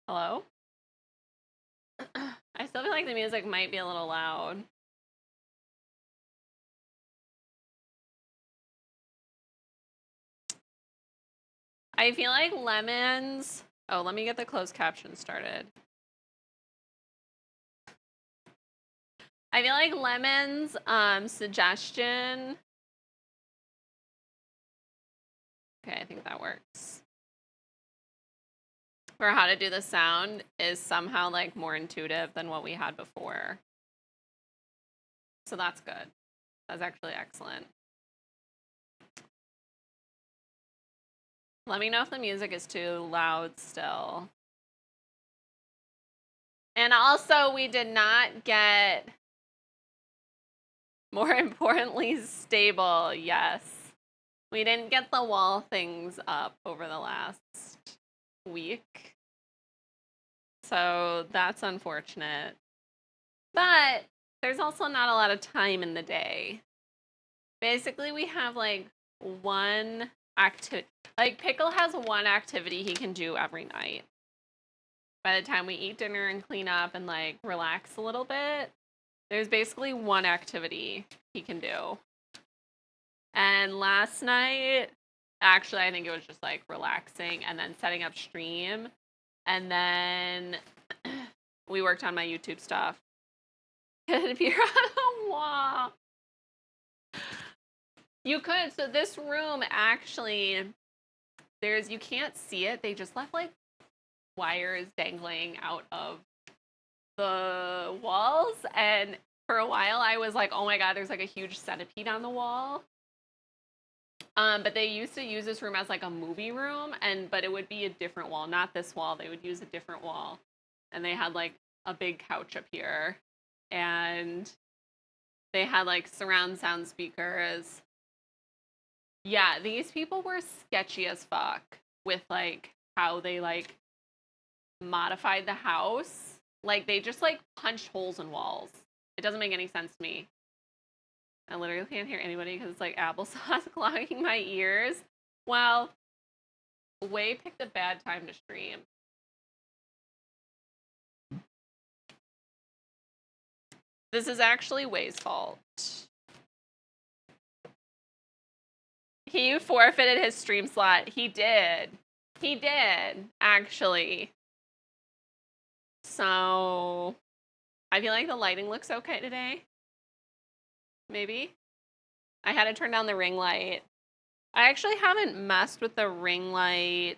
Hello? I still feel like the music might be a little loud. I feel like lemons. Oh, let me get the closed caption started. I feel like lemons suggestion. Okay, I think that works. For how to do the sound is somehow like more intuitive than what we had before. So that's good. That's actually excellent. Let me know if the music is too loud still. And also, we did not get, more importantly, stable. Yes. We didn't get the wall things up over the last week. So that's unfortunate. But there's also not a lot of time in the day. Basically, we have like one activity. Like, Pickle has one activity he can do every night. By the time we eat dinner and clean up and like relax a little bit, there's basically one activity he can do. And last night, actually, I think it was just like relaxing and then setting up stream. And then we worked on my YouTube stuff. If you're on a wall, you could. So this room actually, you can't see it. They just left like wires dangling out of the walls. And for a while, I was like, oh my God, there's like a huge centipede on the wall. But they used to use this room as like a movie room, but it would be a different wall, not this wall. They would use a different wall, and they had like a big couch up here, and they had like surround sound speakers. Yeah, these people were sketchy as fuck with like how they like modified the house. Like they just like punched holes in walls. It doesn't make any sense to me. I literally can't hear anybody because it's like applesauce clogging my ears. Well, Way picked a bad time to stream. This is actually Way's fault. He forfeited his stream slot. He did. He did, actually. So, I feel like the lighting looks okay today. Maybe. I had to turn down the ring light. I actually haven't messed with the ring light.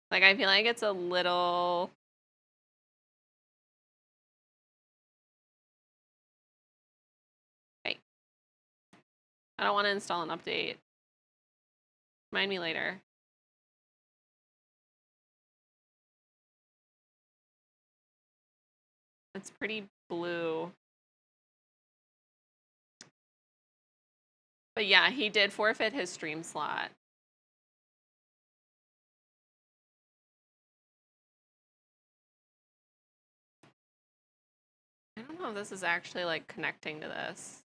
Like, I feel like it's a little... Hey. I don't want to install an update. Remind me later. It's pretty blue. But yeah, he did forfeit his stream slot. I don't know if this is actually like connecting to this.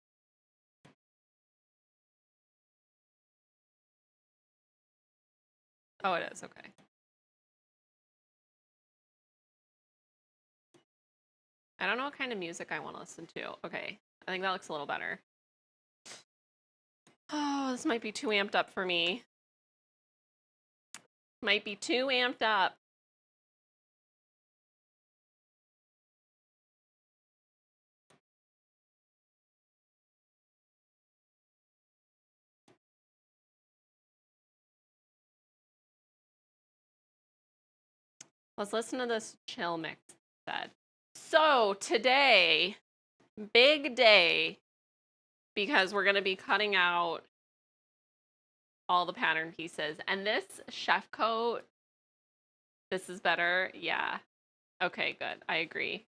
Oh, it is. Okay. I don't know what kind of music I want to listen to. Okay. I think that looks a little better. Oh, this might be too amped up for me. Might be too amped up. Let's listen to this chill mix instead. So today, big day, because we're going to be cutting out all the pattern pieces. And this chef coat, this is better. Yeah. Okay, good. I agree.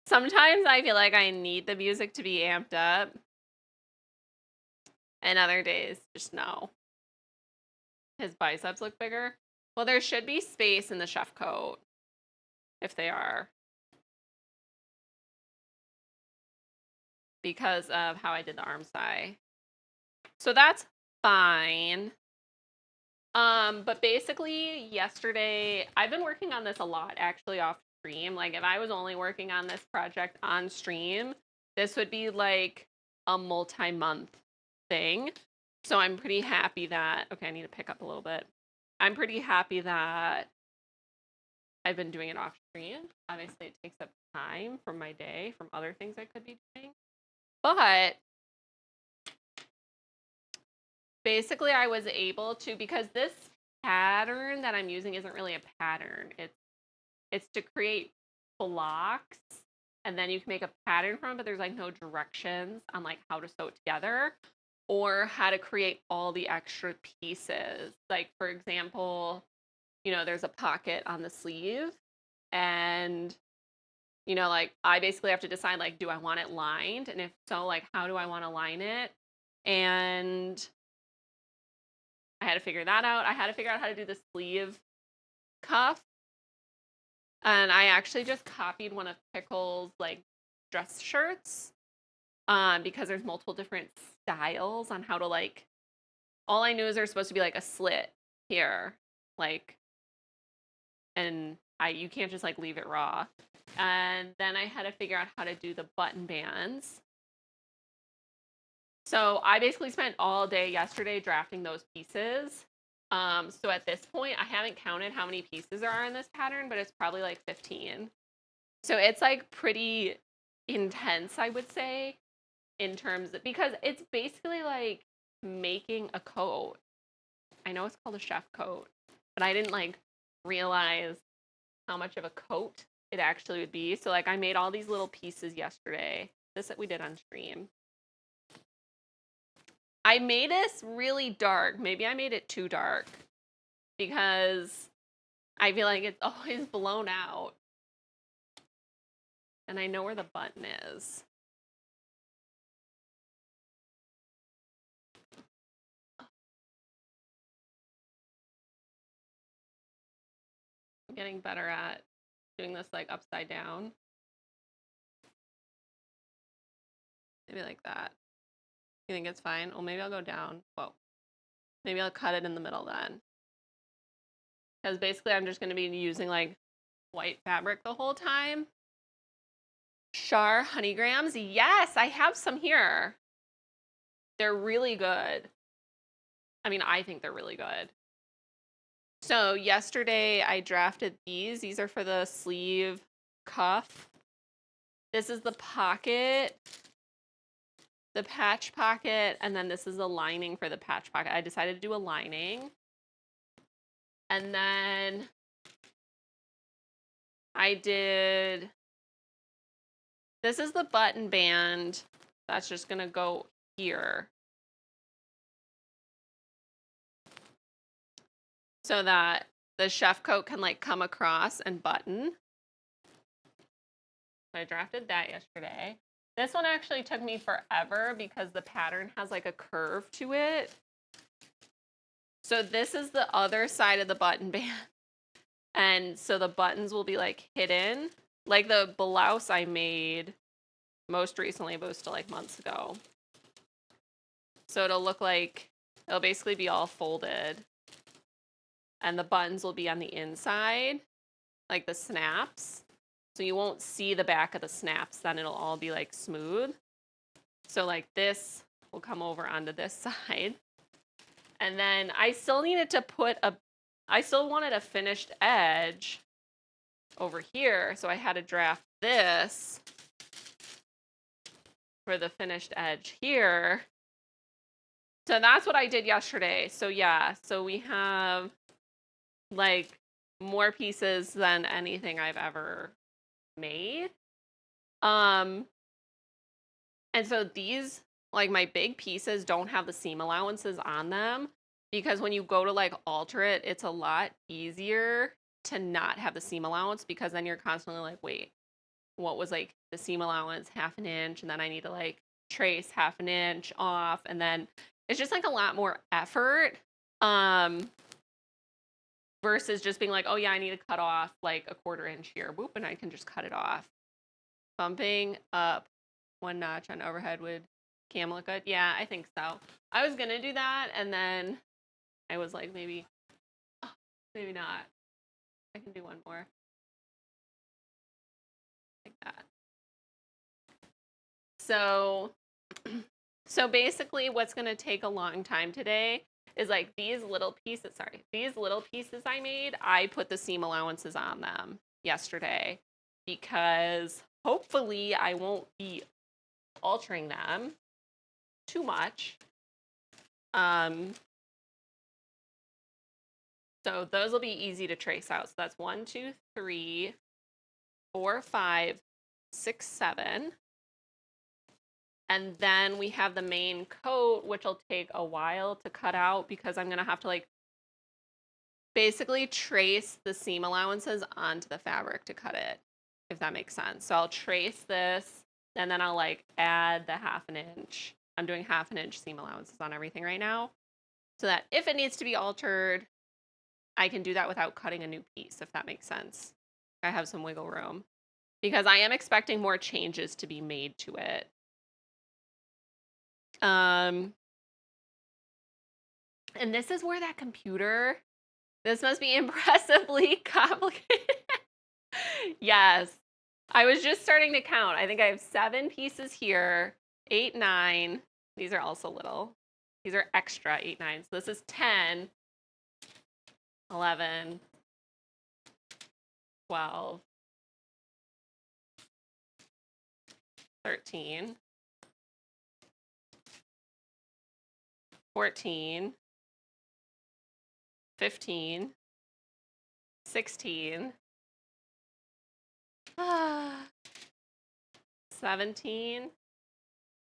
Sometimes I feel like I need the music to be amped up. And other days, just no. His biceps look bigger. Well, there should be space in the chef coat. If they are. Because of how I did the arm side. So that's fine. But basically yesterday, I've been working on this a lot actually off stream. Like if I was only working on this project on stream, this would be like a multi-month thing. So I'm pretty happy that, okay, I need to pick up a little bit. I'm pretty happy that I've been doing it off stream. Obviously, it takes up time from my day from other things I could be doing. But basically, I was able to, because this pattern that I'm using isn't really a pattern. It's to create blocks, and then you can make a pattern from it, but there's like no directions on like how to sew it together or how to create all the extra pieces. Like for example, there's a pocket on the sleeve, and like I basically have to decide like, do I want it lined? And if so, like how do I want to line it? And I had to figure that out. I had to figure out how to do the sleeve cuff. And I actually just copied one of Pickle's like dress shirts because there's multiple different styles on how to like, all I knew is there's supposed to be like a slit here, like, and you can't just like leave it raw. And then I had to figure out how to do the button bands. So I basically spent all day yesterday drafting those pieces. So at this point, I haven't counted how many pieces there are in this pattern, but it's probably like 15. So it's like pretty intense, I would say, in terms of, because it's basically like making a coat. I know it's called a chef coat, but I didn't like realize how much of a coat it actually would be. So like I made all these little pieces yesterday. This that we did on stream. I made this really dark. Maybe I made it too dark because I feel like it's always blown out. And I know where the button is. I'm getting better at doing this like upside down. Maybe like that. You think it's fine? Well, maybe I'll go down. Whoa. Maybe I'll cut it in the middle then. Because basically I'm just going to be using like white fabric the whole time. Char honeygrams. Yes, I have some here. They're really good. I mean, I think they're really good. So yesterday I drafted these. These are for the sleeve cuff. This is the pocket, the patch pocket, and then this is the lining for the patch pocket. I decided to do a lining. And then I did, this is the button band. That's just gonna go here. So that the chef coat can like come across and button. So I drafted that yesterday. This one actually took me forever because the pattern has like a curve to it. So this is the other side of the button band. And so the buttons will be like hidden. Like the blouse I made most recently, but it was still like months ago. So it'll look like, it'll basically be all folded. And the buttons will be on the inside, like the snaps. So you won't see the back of the snaps, then it'll all be like smooth. So like this will come over onto this side. And then I still needed to put I still wanted a finished edge over here. So I had to draft this for the finished edge here. So that's what I did yesterday. So yeah, so we have like more pieces than anything I've ever made. And so these, like my big pieces don't have the seam allowances on them because when you go to like alter it, it's a lot easier to not have the seam allowance because then you're constantly like, wait, what was like the seam allowance, 1/2 inch, and then I need to like trace 1/2 inch off, and then it's just like a lot more effort versus just being like, oh yeah, I need to cut off like a 1/4 inch here, whoop, and I can just cut it off. Bumping up 1 notch on overhead would look good. Yeah, I think so. I was gonna do that, and then I was like, maybe Maybe not. I can do one more. Like that. So basically what's going to take a long time today is like these little pieces I made, I put the seam allowances on them yesterday because hopefully I won't be altering them too much. So those will be easy to trace out. So that's 1, 2, 3, 4, 5, 6, 7. And then we have the main coat, which will take a while to cut out because I'm going to have to like basically trace the seam allowances onto the fabric to cut it, if that makes sense. So I'll trace this and then I'll like add the 1/2 inch. I'm doing 1/2 inch seam allowances on everything right now so that if it needs to be altered, I can do that without cutting a new piece, if that makes sense. I have some wiggle room because I am expecting more changes to be made to it. And this is where that computer, this must be impressively complicated. Yes. I was just starting to count. I think I have 7 pieces here, 8, 9. These are also little. These are extra 8, 9. So this is 10, 11, 12, 13, 14, 15, 16, 17.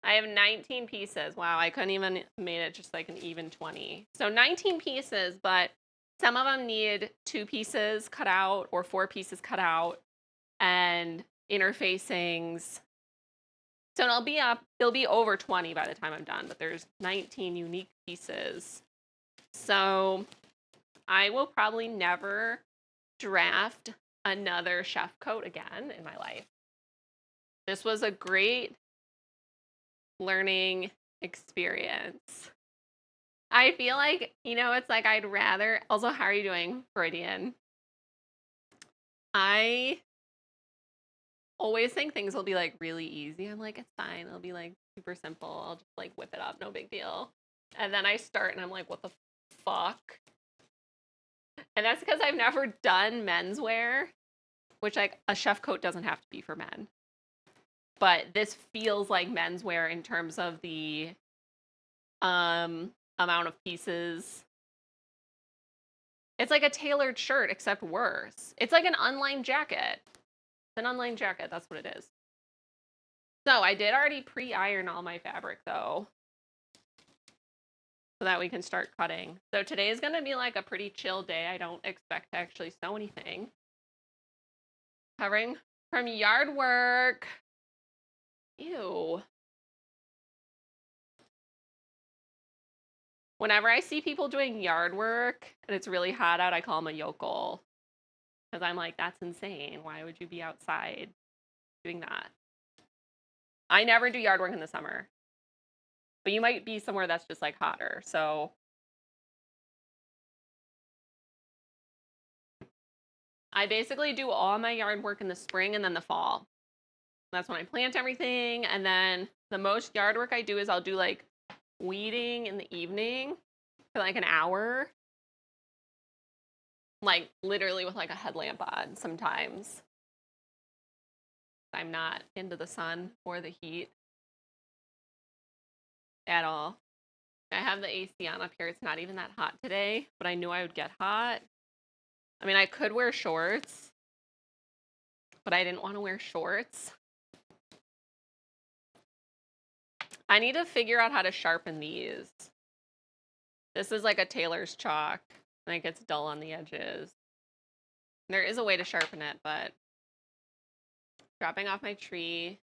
I have 19 pieces. Wow, I couldn't even made it just like an even 20. So 19 pieces, but some of them need 2 pieces cut out or 4 pieces cut out and interfacings. So it'll be over 20 by the time I'm done, but there's 19 unique pieces. So I will probably never draft another chef coat again in my life. This was a great learning experience. I feel like, it's like I'd rather, also, how are you doing, Freudian? I always think things will be like really easy. I'm like, it's fine. It'll be like super simple. I'll just like whip it up. No big deal. And then I start and I'm like, what the fuck? And that's because I've never done menswear, which like a chef coat doesn't have to be for men. But this feels like menswear in terms of the amount of pieces. It's like a tailored shirt, except worse. It's like an unlined jacket. It's an unlined jacket. That's what it is. So I did already pre-iron all my fabric, though, so that we can start cutting. So today is going to be like a pretty chill day. I don't expect to actually sew anything. Covering from yard work. Ew. Whenever I see people doing yard work and it's really hot out, I call them a yokel. Because I'm like, that's insane. Why would you be outside doing that? I never do yard work in the summer. But you might be somewhere that's just like hotter. So I basically do all my yard work in the spring and then the fall. That's when I plant everything. And then the most yard work I do is I'll do like weeding in the evening for like an hour. Like literally with like a headlamp on sometimes. I'm not into the sun or the heat at all. I have the AC on up here. It's not even that hot today, but I knew I would get hot. I mean, I could wear shorts, but I didn't want to wear shorts. I need to figure out how to sharpen these. This is like a tailor's chalk, and it gets dull on the edges. There is a way to sharpen it, but dropping off my tree,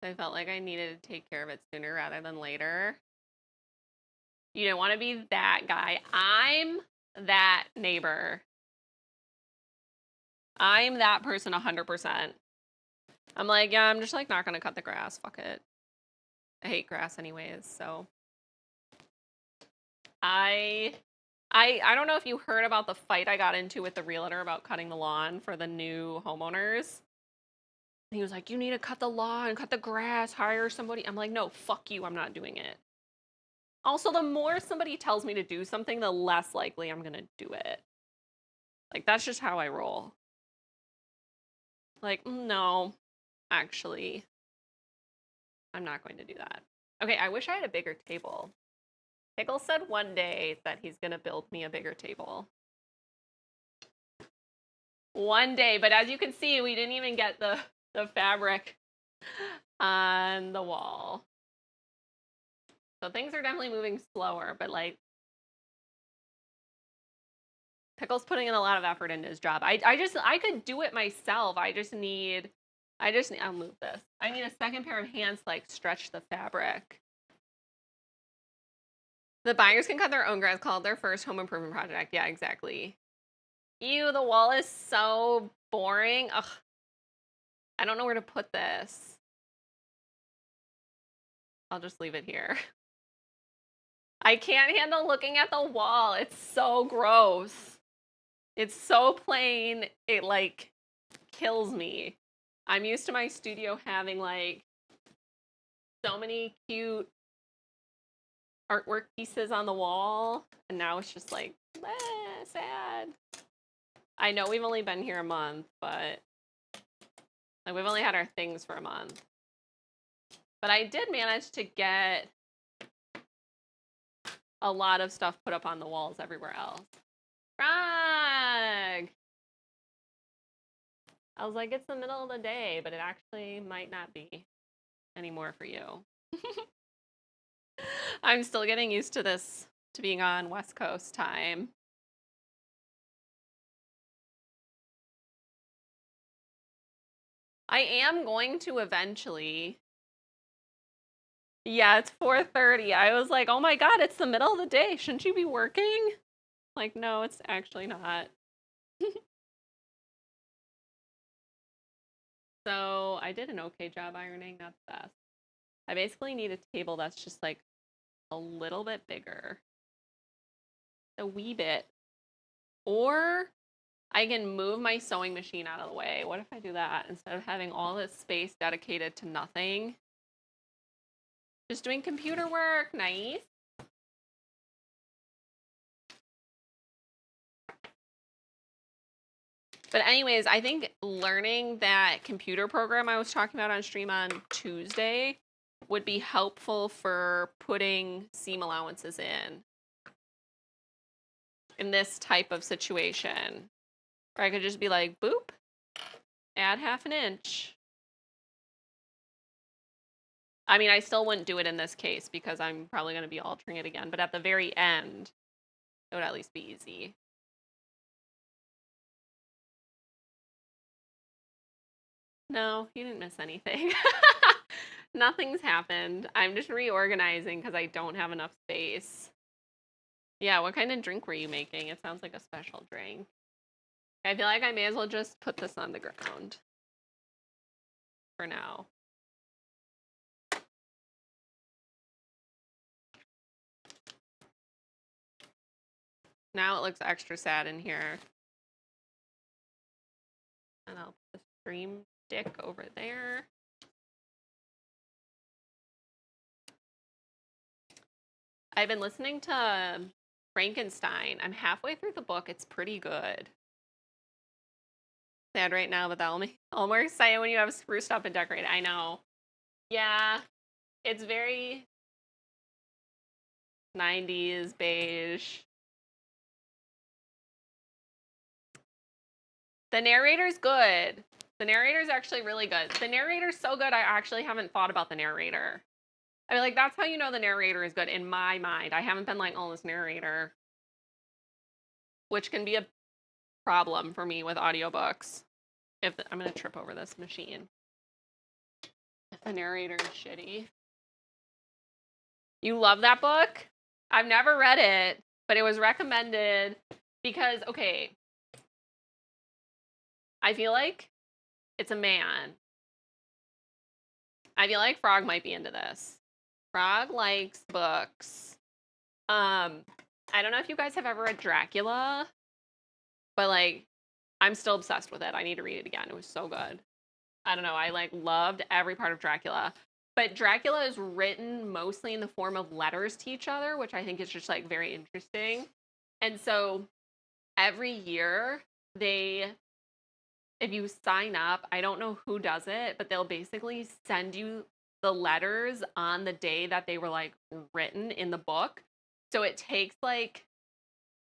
I felt like I needed to take care of it sooner rather than later. You don't want to be that guy. I'm that neighbor. I'm that person 100%. I'm like, yeah, I'm just like not going to cut the grass. Fuck it. I hate grass anyways, so. I I don't know if you heard about the fight I got into with the realtor about cutting the lawn for the new homeowners. He was like, you need to cut the lawn, cut the grass, hire somebody. I'm like, no, fuck you, I'm not doing it. Also, the more somebody tells me to do something, the less likely I'm gonna do it. Like, that's just how I roll. Like, no, actually, I'm not going to do that. Okay, I wish I had a bigger table. Pickle said one day that he's gonna build me a bigger table. One day, but as you can see, we didn't even get the fabric on the wall. So things are definitely moving slower, but like Pickle's putting in a lot of effort into his job. I could do it myself. I'll move this. I need a second pair of hands to like stretch the fabric. The buyers can cut their own grass, call it their first home improvement project. Yeah, exactly. Ew, the wall is so boring. Ugh. I don't know where to put this. I'll just leave it here. I can't handle looking at the wall. It's so gross. It's so plain. It like kills me. I'm used to my studio having like so many cute artwork pieces on the wall, and now it's just like, sad. I know we've only been here a month, but like we've only had our things for a month. But I did manage to get a lot of stuff put up on the walls everywhere else. Frog! I was like, it's the middle of the day, but it actually might not be anymore for you. I'm still getting used to this, to being on West Coast time. I am going to eventually. Yeah, it's 4:30. I was like, oh my God, it's the middle of the day. Shouldn't you be working? Like, no, it's actually not. So I did an okay job ironing, not the best. I basically need a table that's just like a little bit bigger. A wee bit. Or I can move my sewing machine out of the way. What if I do that instead of having all this space dedicated to nothing? Just doing computer work. Nice. But anyways, I think learning that computer program I was talking about on stream on Tuesday would be helpful for putting seam allowances in this type of situation. Or I could just be like, boop, add 1/2 inch. I mean, I still wouldn't do it in this case because I'm probably going to be altering it again. But at the very end, it would at least be easy. No, you didn't miss anything. Nothing's happened. I'm just reorganizing because I don't have enough space. Yeah, what kind of drink were you making? It sounds like a special drink. I feel like I may as well just put this on the ground for now. Now it looks extra sad in here. And I'll put the stream stick over there. I've been listening to Frankenstein. I'm halfway through the book. It's pretty good. Sad right now, but that'll make all more exciting when you have spruced up and decorated. I know. Yeah, it's very 90s beige. The narrator's good. The narrator's actually really good. The narrator's so good, I actually haven't thought about the narrator. I mean, like, that's how you know the narrator is good in my mind. I haven't been like, oh, this narrator. Which can be a problem for me with audiobooks. I'm going to trip over this machine. If the narrator is shitty. You love that book? I've never read it, but it was recommended because, okay, I feel like it's a man. I feel like Frog might be into this. Frog likes books. I don't know if you guys have ever read Dracula, but like I'm still obsessed with it. I need to read it again. It was so good. I don't know. I like loved every part of Dracula. But Dracula is written mostly in the form of letters to each other, which I think is just like very interesting. And so every year they if you sign up, I don't know who does it, but they'll basically send you the letters on the day that they were like written in the book. So it takes like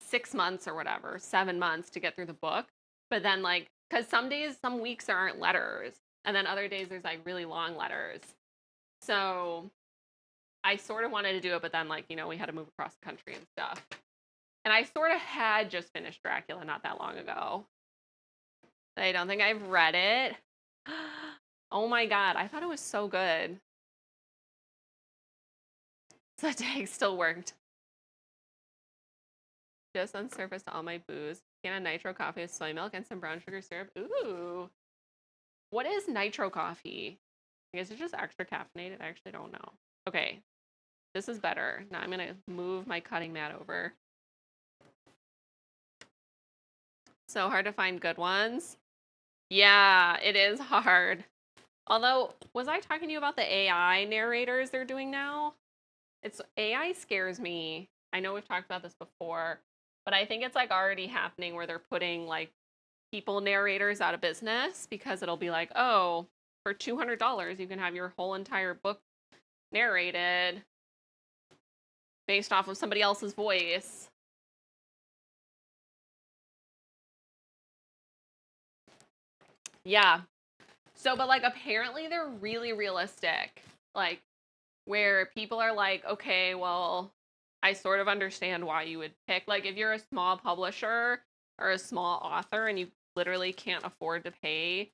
6 months or whatever, 7 months to get through the book. But then, like, because some days, some weeks there aren't letters, and then other days there's like really long letters. So I sort of wanted to do it, but then, like, we had to move across the country and stuff. And I sort of had just finished Dracula not that long ago. I don't think I've read it. Oh my God, I thought it was so good. The tag still worked. Just unsurfaced all my booze. Can of nitro coffee with soy milk and some brown sugar syrup. Ooh. What is nitro coffee? I guess it's just extra caffeinated. I actually don't know. Okay. This is better. Now I'm going to move my cutting mat over. So hard to find good ones. Yeah, it is hard. Although, was I talking to you about the AI narrators they're doing now? AI scares me. I know we've talked about this before, but I think it's like already happening where they're putting like people narrators out of business because it'll be like, oh, for $200 you can have your whole entire book narrated based off of somebody else's voice. Yeah. So, but like apparently they're really realistic. Like where people are like, okay, well, I sort of understand why you would pick. Like if you're a small publisher or a small author and you literally can't afford to pay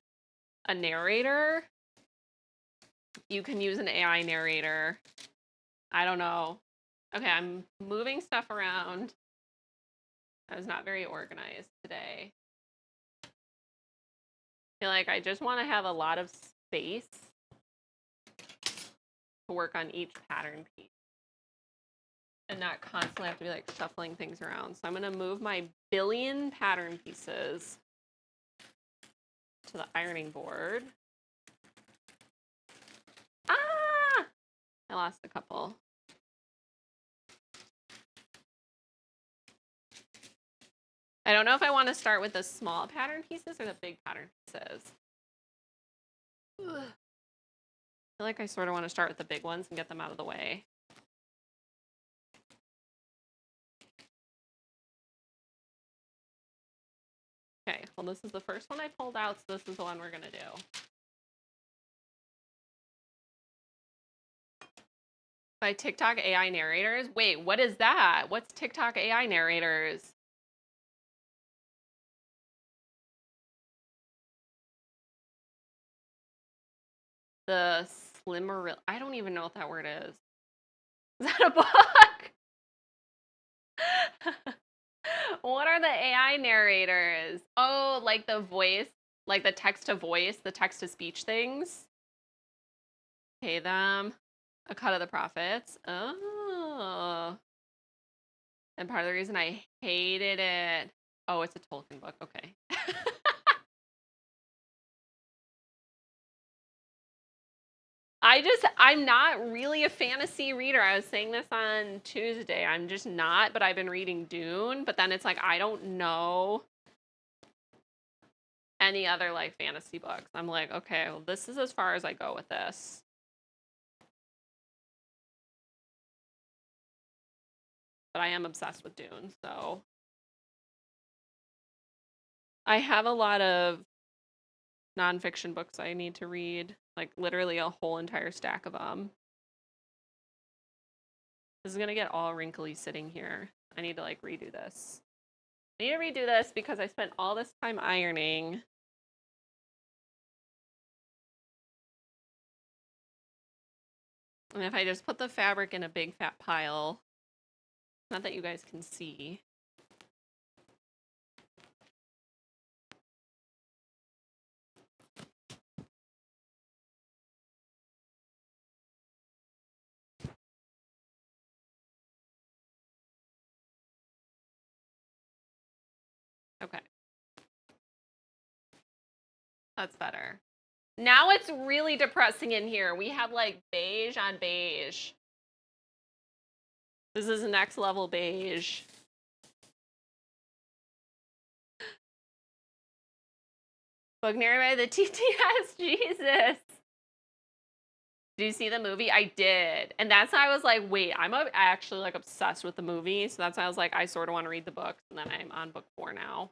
a narrator, you can use an AI narrator. I don't know. Okay, I'm moving stuff around. I was not very organized today. I feel like I just want to have a lot of space to work on each pattern piece and not constantly have to be like shuffling things around. So I'm going to move my billion pattern pieces to the ironing board. Ah! I lost a couple. I don't know if I want to start with the small pattern pieces or the big pattern pieces. Ugh. I feel like I sort of want to start with the big ones and get them out of the way. Okay, well, this is the first one I pulled out, so this is the one we're going to do. By TikTok AI narrators? Wait, what is that? What's TikTok AI narrators? The Slimmer... I don't even know what that word is. Is that a book? What are the AI narrators? Oh, like the voice, like the text to voice, the text to speech things. Pay them a cut of the profits. Oh. And part of the reason I hated it. Oh, it's a Tolkien book. Okay. I'm not really a fantasy reader. I was saying this on Tuesday. I'm just not, but I've been reading Dune. But then it's like, I don't know any other like fantasy books. I'm like, okay, well, this is as far as I go with this. But I am obsessed with Dune, so. I have a lot of nonfiction books I need to read, like literally a whole entire stack of them. This is gonna get all wrinkly sitting here. I need to like redo this. I need to redo this because I spent all this time ironing. And if I just put the fabric in a big fat pile, not that you guys can see. Okay. That's better. Now it's really depressing in here. We have like beige on beige. This is next level beige. Book narrated by the TTS. Jesus. Did you see the movie? I did. And that's why I was like, wait, I'm actually like obsessed with the movie. So that's why I was like, I sort of want to read the books. And then I'm on book 4 now.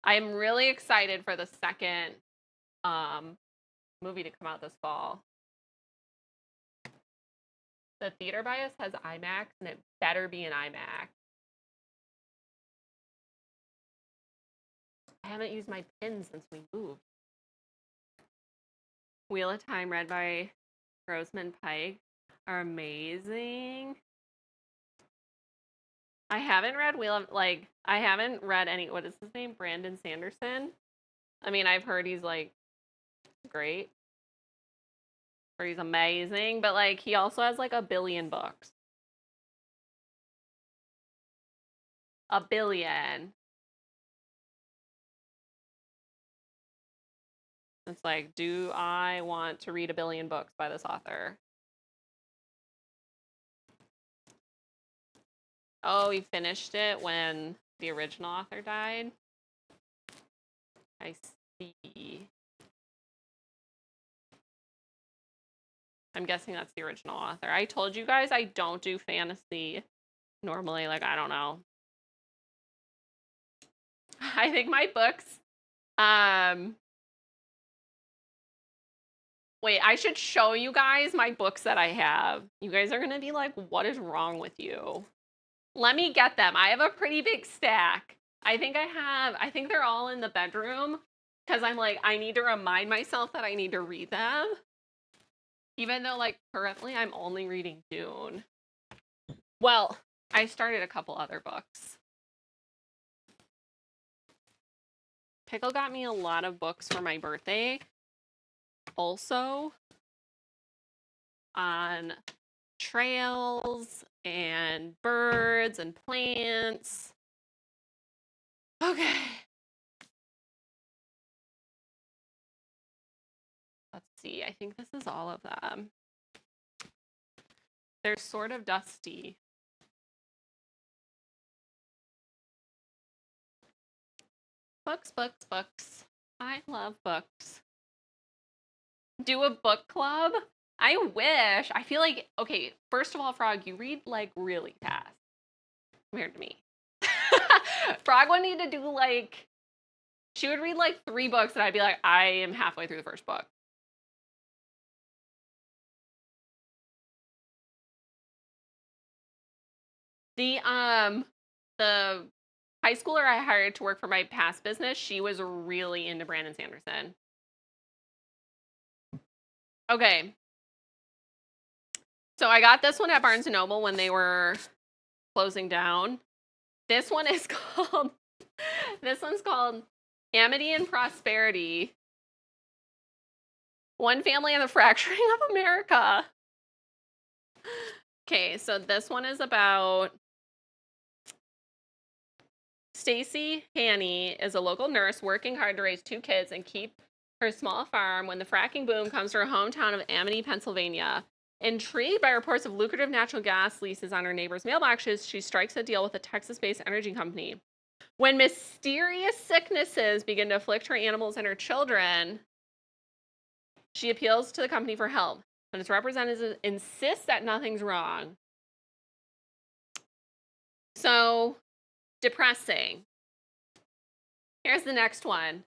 I'm really excited for the second movie to come out this fall. The theater bias has IMAX, and it better be an IMAX. I haven't used my pin since we moved. Wheel of Time, read by Rosamund Pike, are amazing. I haven't read I haven't read any, what is his name? Brandon Sanderson. I mean, I've heard he's like great. Or he's amazing, but like he also has like 1 billion books. 1 billion. It's like, do I want to read 1 billion books by this author? Oh, he finished it when the original author died? I see. I'm guessing that's the original author. I told you guys I don't do fantasy normally. Like, I don't know. I think my books, wait, I should show you guys my books that I have. You guys are gonna be like, what is wrong with you? Let me get them. I have a pretty big stack. I think they're all in the bedroom because I'm like, I need to remind myself that I need to read them. Even though like currently I'm only reading Dune. Well, I started a couple other books. Pickle got me a lot of books for my birthday. Also on trails and birds and plants. Okay. Let's see. I think this is all of them. They're sort of dusty. Books, books, books. I love books. Do a book club? I wish. I feel like, okay, first of all, Frog, you read like really fast compared to me. Frog would need to do like, she would read like 3 books and I'd be like, I am halfway through the first book. The high schooler I hired to work for my past business, she was really into Brandon Sanderson. Okay. So I got this one at Barnes & Noble when they were closing down. This one is called, this one's called Amity and Prosperity. One Family and the Fracturing of America. Okay, so this one is about Stacy Haney is a local nurse working hard to raise 2 kids and keep her small farm when the fracking boom comes to her hometown of Amity, Pennsylvania. Intrigued by reports of lucrative natural gas leases on her neighbor's mailboxes, she strikes a deal with a Texas-based energy company. When mysterious sicknesses begin to afflict her animals and her children, she appeals to the company for help, but its representatives insist that nothing's wrong. So, depressing. Here's the next one.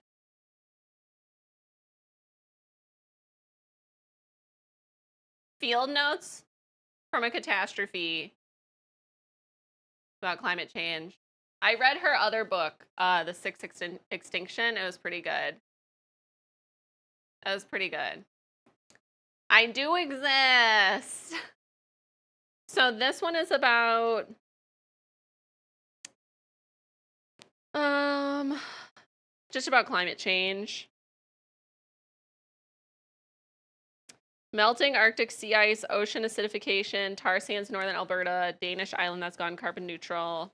Field notes from a catastrophe about climate change. I read her other book, The Sixth Extinction. It was pretty good. It was pretty good. I do exist. So this one is about just about climate change. Melting Arctic sea ice, ocean acidification, tar sands northern Alberta, Danish island that's gone carbon neutral.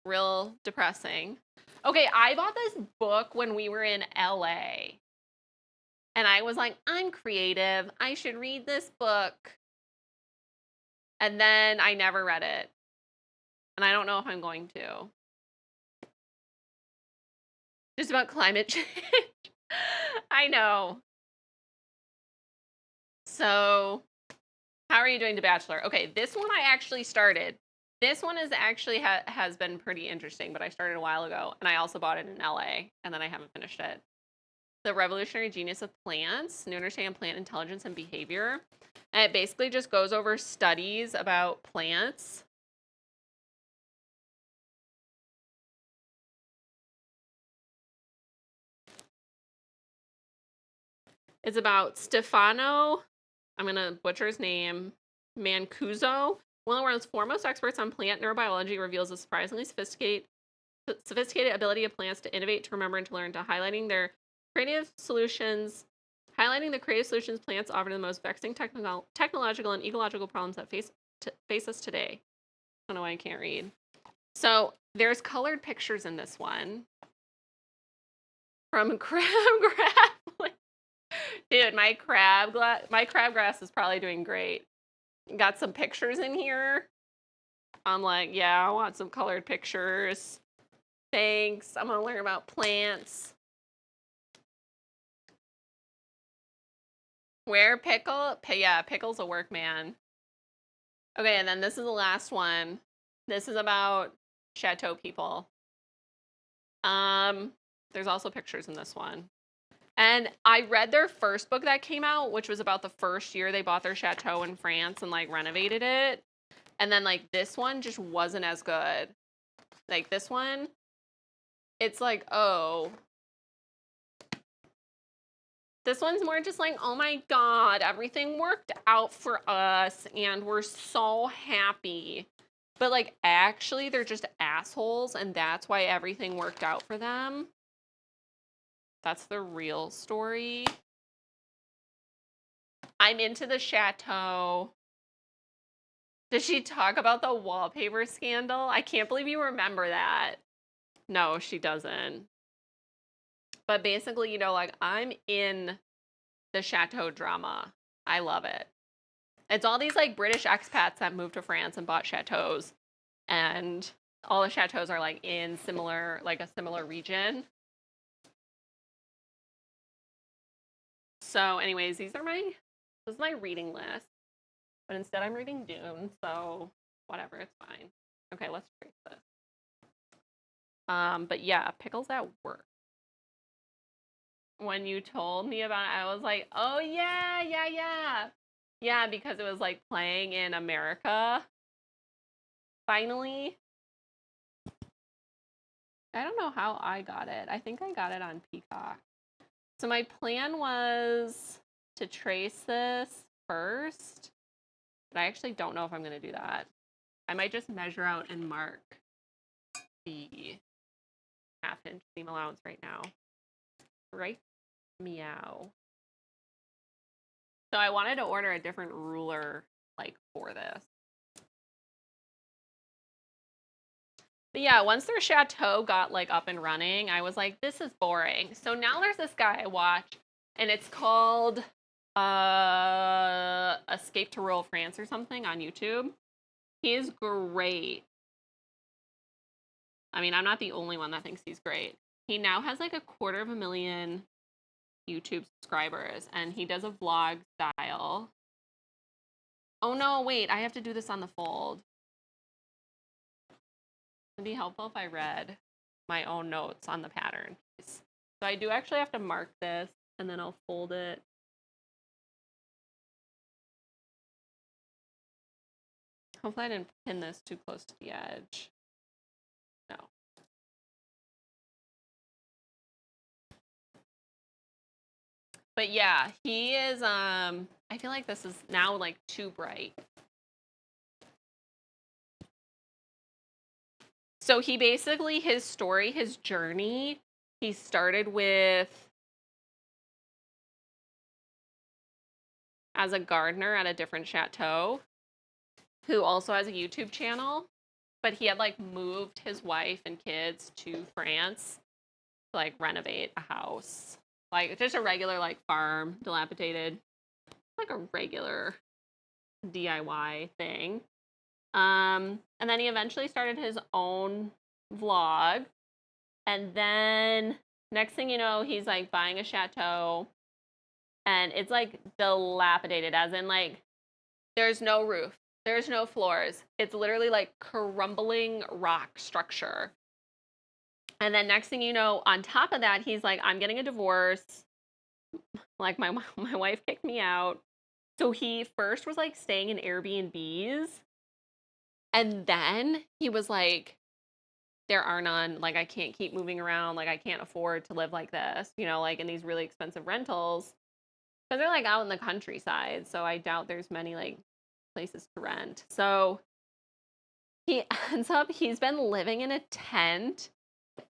Real depressing. Okay, I bought this book when we were in LA. And I was like, I'm creative. I should read this book. And then I never read it. And I don't know if I'm going to. Just about climate change. I know. So, how are you doing to Bachelor? Okay, this one I actually started. This one is actually has been pretty interesting, but I started a while ago, and I also bought it in LA, and then I haven't finished it. The Revolutionary Genius of Plants, New Understanding of Plant Intelligence and Behavior. And it basically just goes over studies about plants. It's about Stefano, I'm going to butcher his name, Mancuso. One of the world's foremost experts on plant neurobiology, reveals a surprisingly sophisticated ability of plants to innovate, to remember, and to learn, to highlighting the creative solutions plants offer to the most vexing technological and ecological problems that face us today. I don't know why I can't read. So there's colored pictures in this one from crabgrass. Dude, my crabgrass is probably doing great. Got some pictures in here. I'm like, yeah, I want some colored pictures. Thanks. I'm gonna learn about plants. Where pickle? Yeah, pickle's a work, man. Okay, and then this is the last one. This is about chateau people. There's also pictures in this one. And I read their first book that came out, which was about the first year they bought their chateau in France and like renovated it. And then like this one just wasn't as good. Like this one, it's like, oh. This one's more just like, oh my God, everything worked out for us and we're so happy. But like actually they're just assholes and that's why everything worked out for them. That's the real story. I'm into the chateau. Did she talk about the wallpaper scandal? I can't believe you remember that. No, she doesn't. But basically, you know, like I'm in the chateau drama. I love it. It's all these like British expats that moved to France and bought chateaus. And all the chateaus are like in similar, like a similar region. So anyways, this is my reading list. But instead I'm reading Dune, so whatever, it's fine. Okay, let's trace this. But yeah, pickles at work. When you told me about it, I was like, oh yeah, yeah, yeah. Yeah, because it was like playing in America. Finally. I don't know how I got it. I think I got it on Peacock. So my plan was to trace this first. But I actually don't know if I'm going to do that. I might just measure out and mark the half-inch seam allowance right now. Right? Meow. So I wanted to order a different ruler, like, for this. But yeah, once their chateau got, like, up and running, I was like, this is boring. So now there's this guy I watch, and it's called Escape to Rural France or something on YouTube. He is great. I mean, I'm not the only one that thinks he's great. He now has, like, 250,000 YouTube subscribers, and he does a vlog style. Oh no, wait, I have to do this on the fold. It'd be helpful if I read my own notes on the pattern piece. So I do actually have to mark this, and then I'll fold it. Hopefully I didn't pin this too close to the edge. No. But yeah, he is, I feel like this is now like too bright. So he basically, his story, his journey, he started with as a gardener at a different chateau, who also has a YouTube channel. but he had like moved his wife and kids to France to like renovate a house. Like just a regular like farm, dilapidated, like a regular DIY thing. And then he eventually started his own vlog. And then next thing you know, he's like buying a chateau and it's like dilapidated, as in like there's no roof, there's no floors. It's literally like crumbling rock structure. And then next thing you know, on top of that, he's like, I'm getting a divorce. Like my wife kicked me out. So he first was like staying in Airbnbs. And then he was like, there are none. Like, I can't keep moving around. Like, I can't afford to live like this, you know, like in these really expensive rentals. Because they're like out in the countryside. So I doubt there's many like places to rent. So he ends up, he's been living in a tent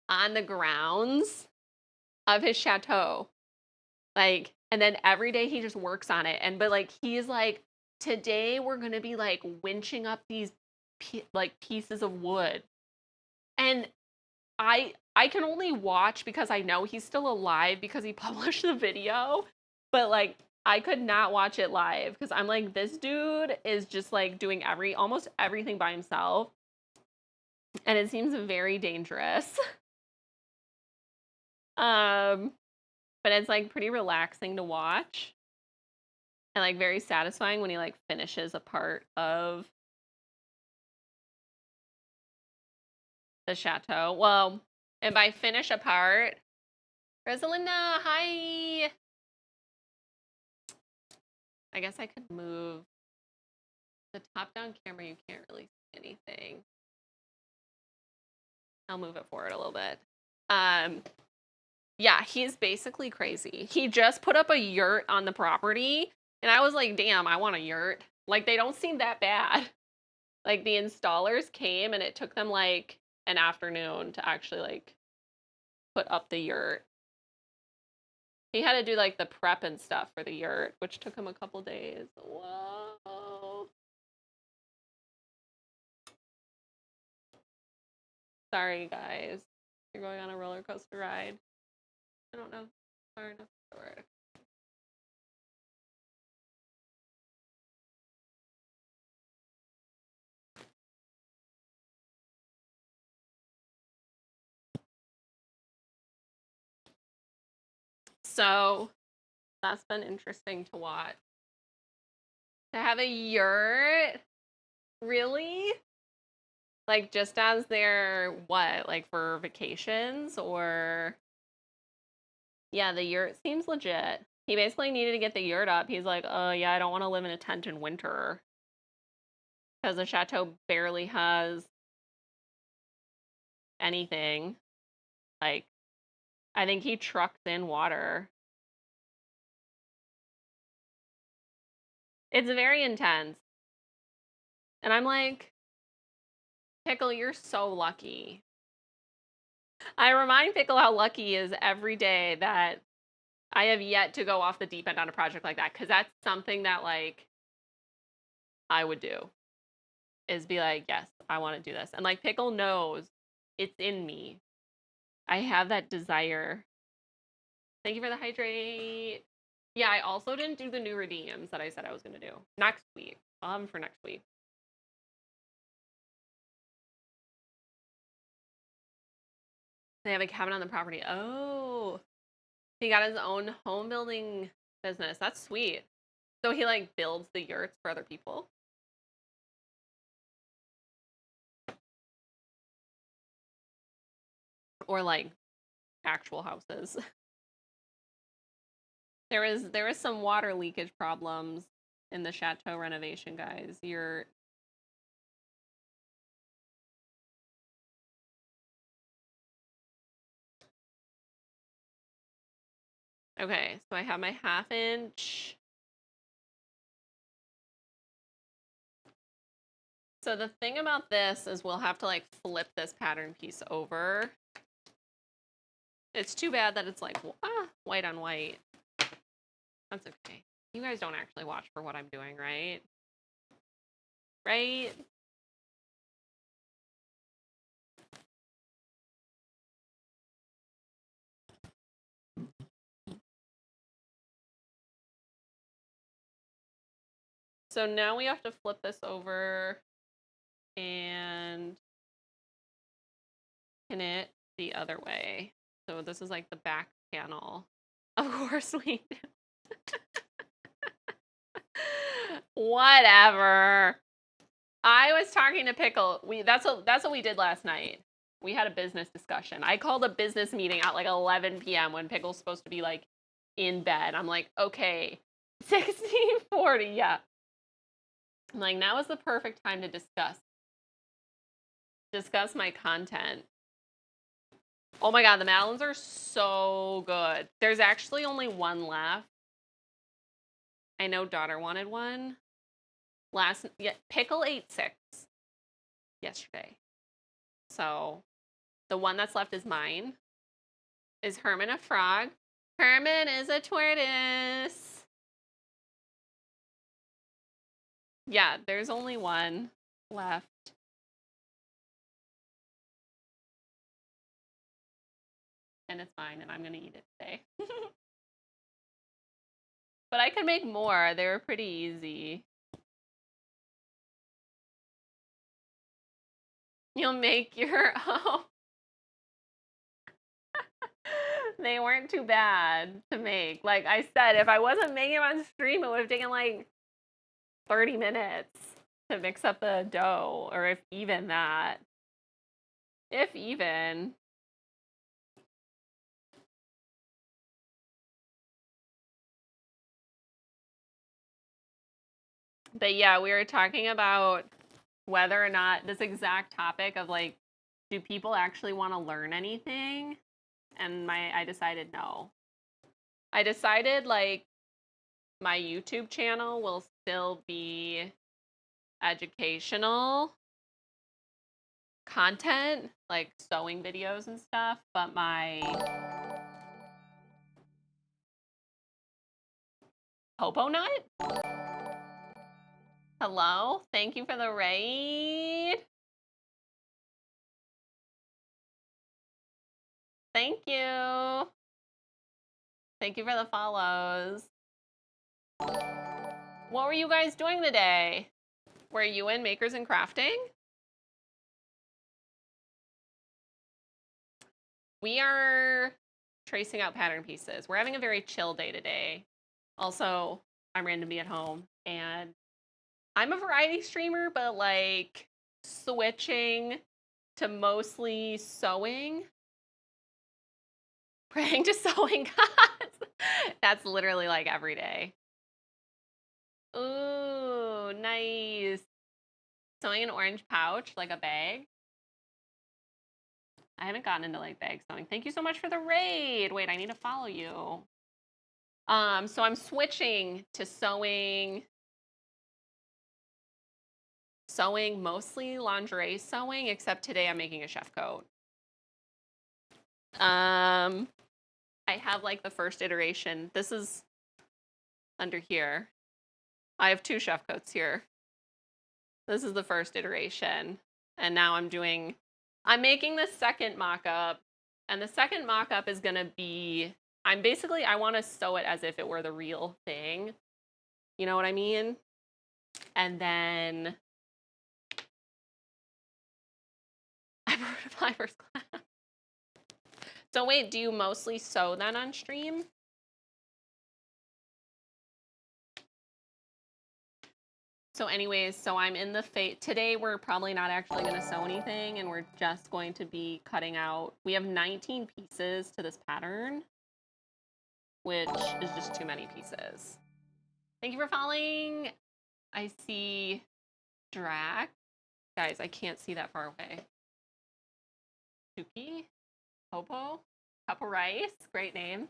on the grounds of his chateau. Like, and then every day he just works on it. But like, he's like, today we're going to be like winching up these like pieces of wood. And I can only watch because I know he's still alive because he published the video. But like, I could not watch it live because I'm like, this dude is just like doing almost everything by himself. And it seems very dangerous. But it's like pretty relaxing to watch. And like very satisfying when he like finishes a part of the chateau. Well, and by finish a part, Rosalinda, hi. I guess I could move the top-down camera. You can't really see anything. I'll move it forward a little bit. Yeah, he's basically crazy. He just put up a yurt on the property, and I was like, damn, I want a yurt. Like, they don't seem that bad. Like, the installers came, and it took them, like, an afternoon to actually, like, put up the yurt. He had to do, like, the prep and stuff for the yurt, which took him a couple days. Whoa. Sorry, guys. You're going on a roller coaster ride. I don't know. Far enough forward. So that's been interesting to watch. To have a yurt? Really? Like just as their what? Like for vacations or yeah, the yurt seems legit. He basically needed to get the yurt up. He's like, yeah, I don't want to live in a tent in winter. Because the chateau barely has anything. Like, I think he trucks in water. It's very intense. And I'm like, Pickle, you're so lucky. I remind Pickle how lucky he is every day that I have yet to go off the deep end on a project like that. Because that's something that, like, I would do. Is be like, yes, I want to do this. And, like, Pickle knows it's in me. I have that desire. Thank you for the hydrate. Yeah, I also didn't do the new redeems that I said I was going to do. Next week. I'll have them for next week. They have a cabin on the property. Oh. He got his own home building business. That's sweet. So he like builds the yurts for other people. Or like actual houses. There was some water leakage problems in the chateau renovation, guys. Okay, so I have my 1/2 inch. So the thing about this is we'll have to like flip this pattern piece over. It's too bad that it's like white on white. That's okay. You guys don't actually watch for what I'm doing, right? Right? So now we have to flip this over and pin it the other way. So this is like the back panel. Of course we do. Whatever. I was talking to Pickle. That's what we did last night. We had a business discussion. I called a business meeting at like 11 p.m. when Pickle's supposed to be like in bed. I'm like, okay, 16:40, yeah. I'm like, now is the perfect time to discuss my content. Oh my god, the Madeleines are so good. There's actually only one left. I know daughter wanted one. Pickle ate 6 yesterday. So the one that's left is mine. Is Herman a frog? Herman is a tortoise. Yeah, there's only one left. And it's mine, and I'm going to eat it today. But I could make more. They were pretty easy. You'll make your own. They weren't too bad to make. Like I said, if I wasn't making them on stream, it would have taken like 30 minutes to mix up the dough, or if even that. If even. But yeah, we were talking about whether or not this exact topic of like, do people actually want to learn anything? And I decided no. I decided like my YouTube channel will still be educational content, like sewing videos and stuff, but my Popo Nut? Hello? Thank you for the raid. Thank you. Thank you for the follows. What were you guys doing today? Were you in Makers and Crafting? We are tracing out pattern pieces. We're having a very chill day today. Also, I'm randomly at home, and I'm a variety streamer, but like switching to mostly sewing. Praying to sewing gods. That's literally like every day. Ooh, nice. Sewing an orange pouch, like a bag. I haven't gotten into like bag sewing. Thank you so much for the raid. Wait, I need to follow you. So I'm switching to sewing mostly lingerie sewing, except today I'm making a chef coat. I have like the first iteration. This is under here. I have 2 chef coats here. This is the first iteration. And now I'm making the second mock-up. And the second mock-up is gonna be, I wanna sew it as if it were the real thing. You know what I mean? And then I wrote a flyver's class. So wait, do you mostly sew then on stream? So anyways, so I'm in the today we're probably not actually going to sew anything, and we're just going to be cutting out. We have 19 pieces to this pattern, which is just too many pieces. Thank you for following. I see Drac. Guys, I can't see that far away. Tuki, Popo, Cup of Rice, great name.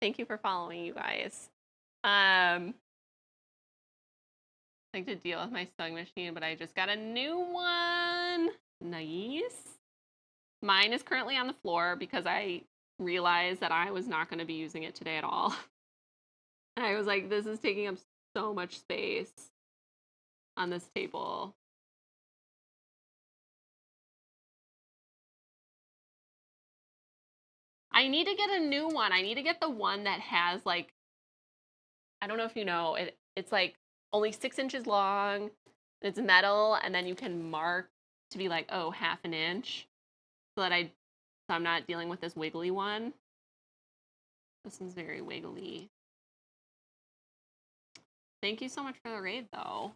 Thank you for following, you guys. I like to deal with my sewing machine, but I just got a new one. Nice. Mine is currently on the floor because I realized that I was not going to be using it today at all. And I was like, this is taking up so much space on this table. I need to get a new one. I need to get the one that has like, I don't know if you know, it's like only 6 inches long. It's metal, and then you can mark to be like, oh, half an inch, so that I'm not dealing with this wiggly one. This one's very wiggly. Thank you so much for the raid, though.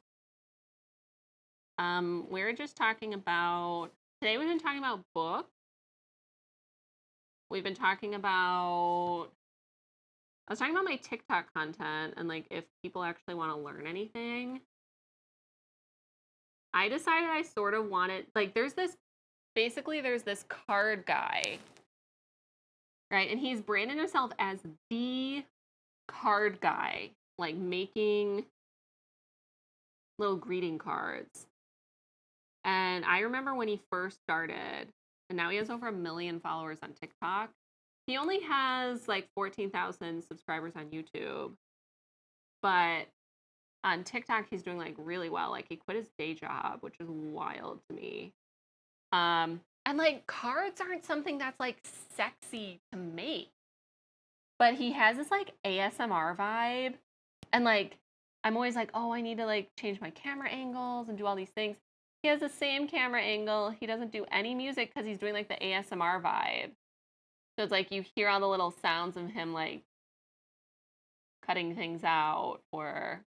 We're just talking about, today we've been talking about books. We've been talking about, I was talking about my TikTok content and like if people actually want to learn anything. I decided I sort of wanted, like there's this card guy, right? And he's branded himself as the card guy, like making little greeting cards. And I remember when he first started, and now he has over 1 million followers on TikTok. He only has like 14,000 subscribers on YouTube. But on TikTok, he's doing like really well. Like he quit his day job, which is wild to me. And like cards aren't something that's like sexy to make. But he has this like ASMR vibe. And like I'm always like, oh, I need to like change my camera angles and do all these things. He has the same camera angle. He doesn't do any music because he's doing like the ASMR vibe. So it's like you hear all the little sounds of him like cutting things out or,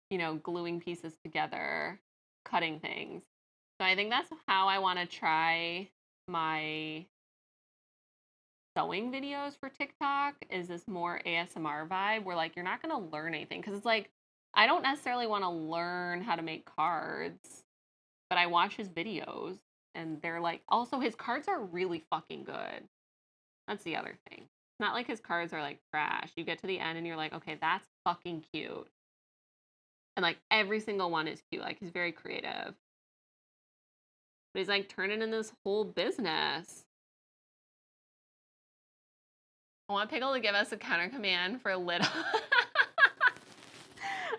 you know, gluing pieces together, cutting things. So I think that's how I want to try my sewing videos for TikTok, is this more ASMR vibe where like you're not going to learn anything. Because it's like, I don't necessarily want to learn how to make cards, but I watch his videos and they're like, also his cards are really fucking good. That's the other thing. It's not like his cards are like trash. You get to the end and you're like, okay, that's fucking cute. And like every single one is cute. Like he's very creative. But he's like turning in this whole business. I want Pickle to give us a counter command for little.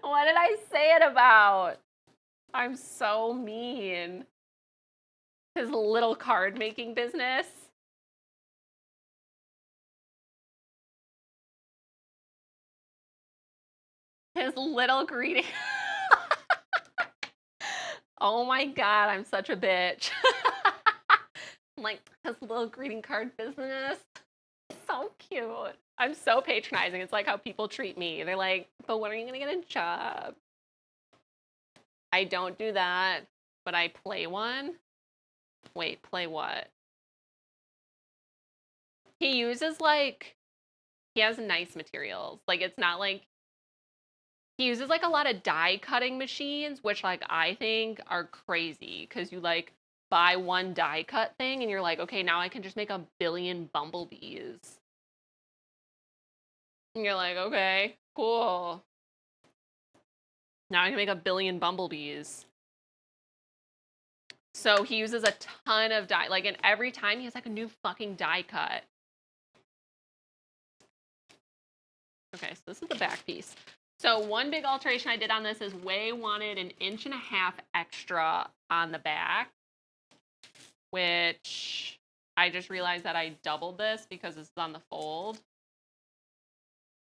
What did I say it about? I'm so mean. His little card making business. His little greeting. Oh my god, I'm such a bitch. I'm like, his little greeting card business. So cute. I'm so patronizing. It's like how people treat me. They're like, but when are you going to get a job? I don't do that, but I play one. Wait, play what? He uses like, he has nice materials. Like it's not like, he uses like a lot of die cutting machines, which like I think are crazy because you like buy one die cut thing and you're like, okay, now I can just make 1 billion bumblebees. And you're like, okay, cool. Now I can make 1 billion bumblebees. So he uses a ton of die, like, and every time he has like a new fucking die cut. Okay, so this is the back piece. So one big alteration I did on this is Way wanted 1.5 inches extra on the back, which I just realized that I doubled this because it's on the fold.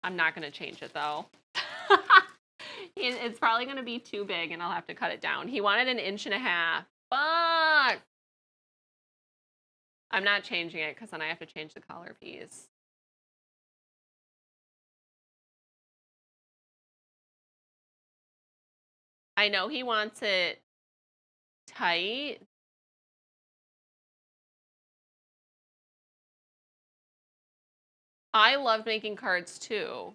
I'm not going to change it though. It's probably going to be too big and I'll have to cut it down. He wanted 1.5 inches. Fuck! I'm not changing it because then I have to change the collar piece. I know he wants it tight. I love making cards too.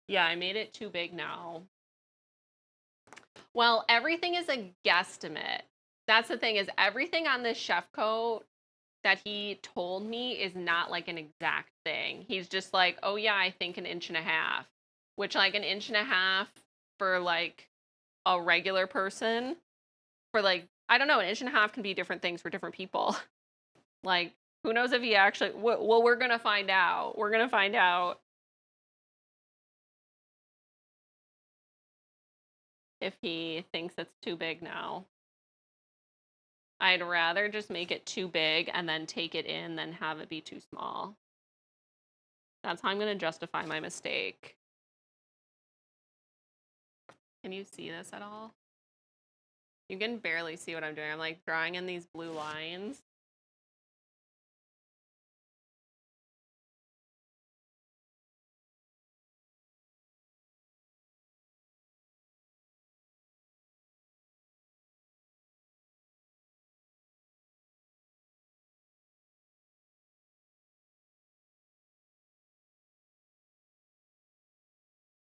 Yeah, I made it too big now. Well, everything is a guesstimate. That's the thing, is everything on this chef coat that he told me is not like an exact thing. He's just like, oh yeah, I think 1.5 inches. Which like 1.5 inches for like a regular person, for like, I don't know, 1.5 inches can be different things for different people. Like, who knows if he actually, well, we're gonna find out. We're gonna find out if he thinks it's too big now. I'd rather just make it too big and then take it in than have it be too small. That's how I'm going to justify my mistake. Can you see this at all? You can barely see what I'm doing. I'm like drawing in these blue lines.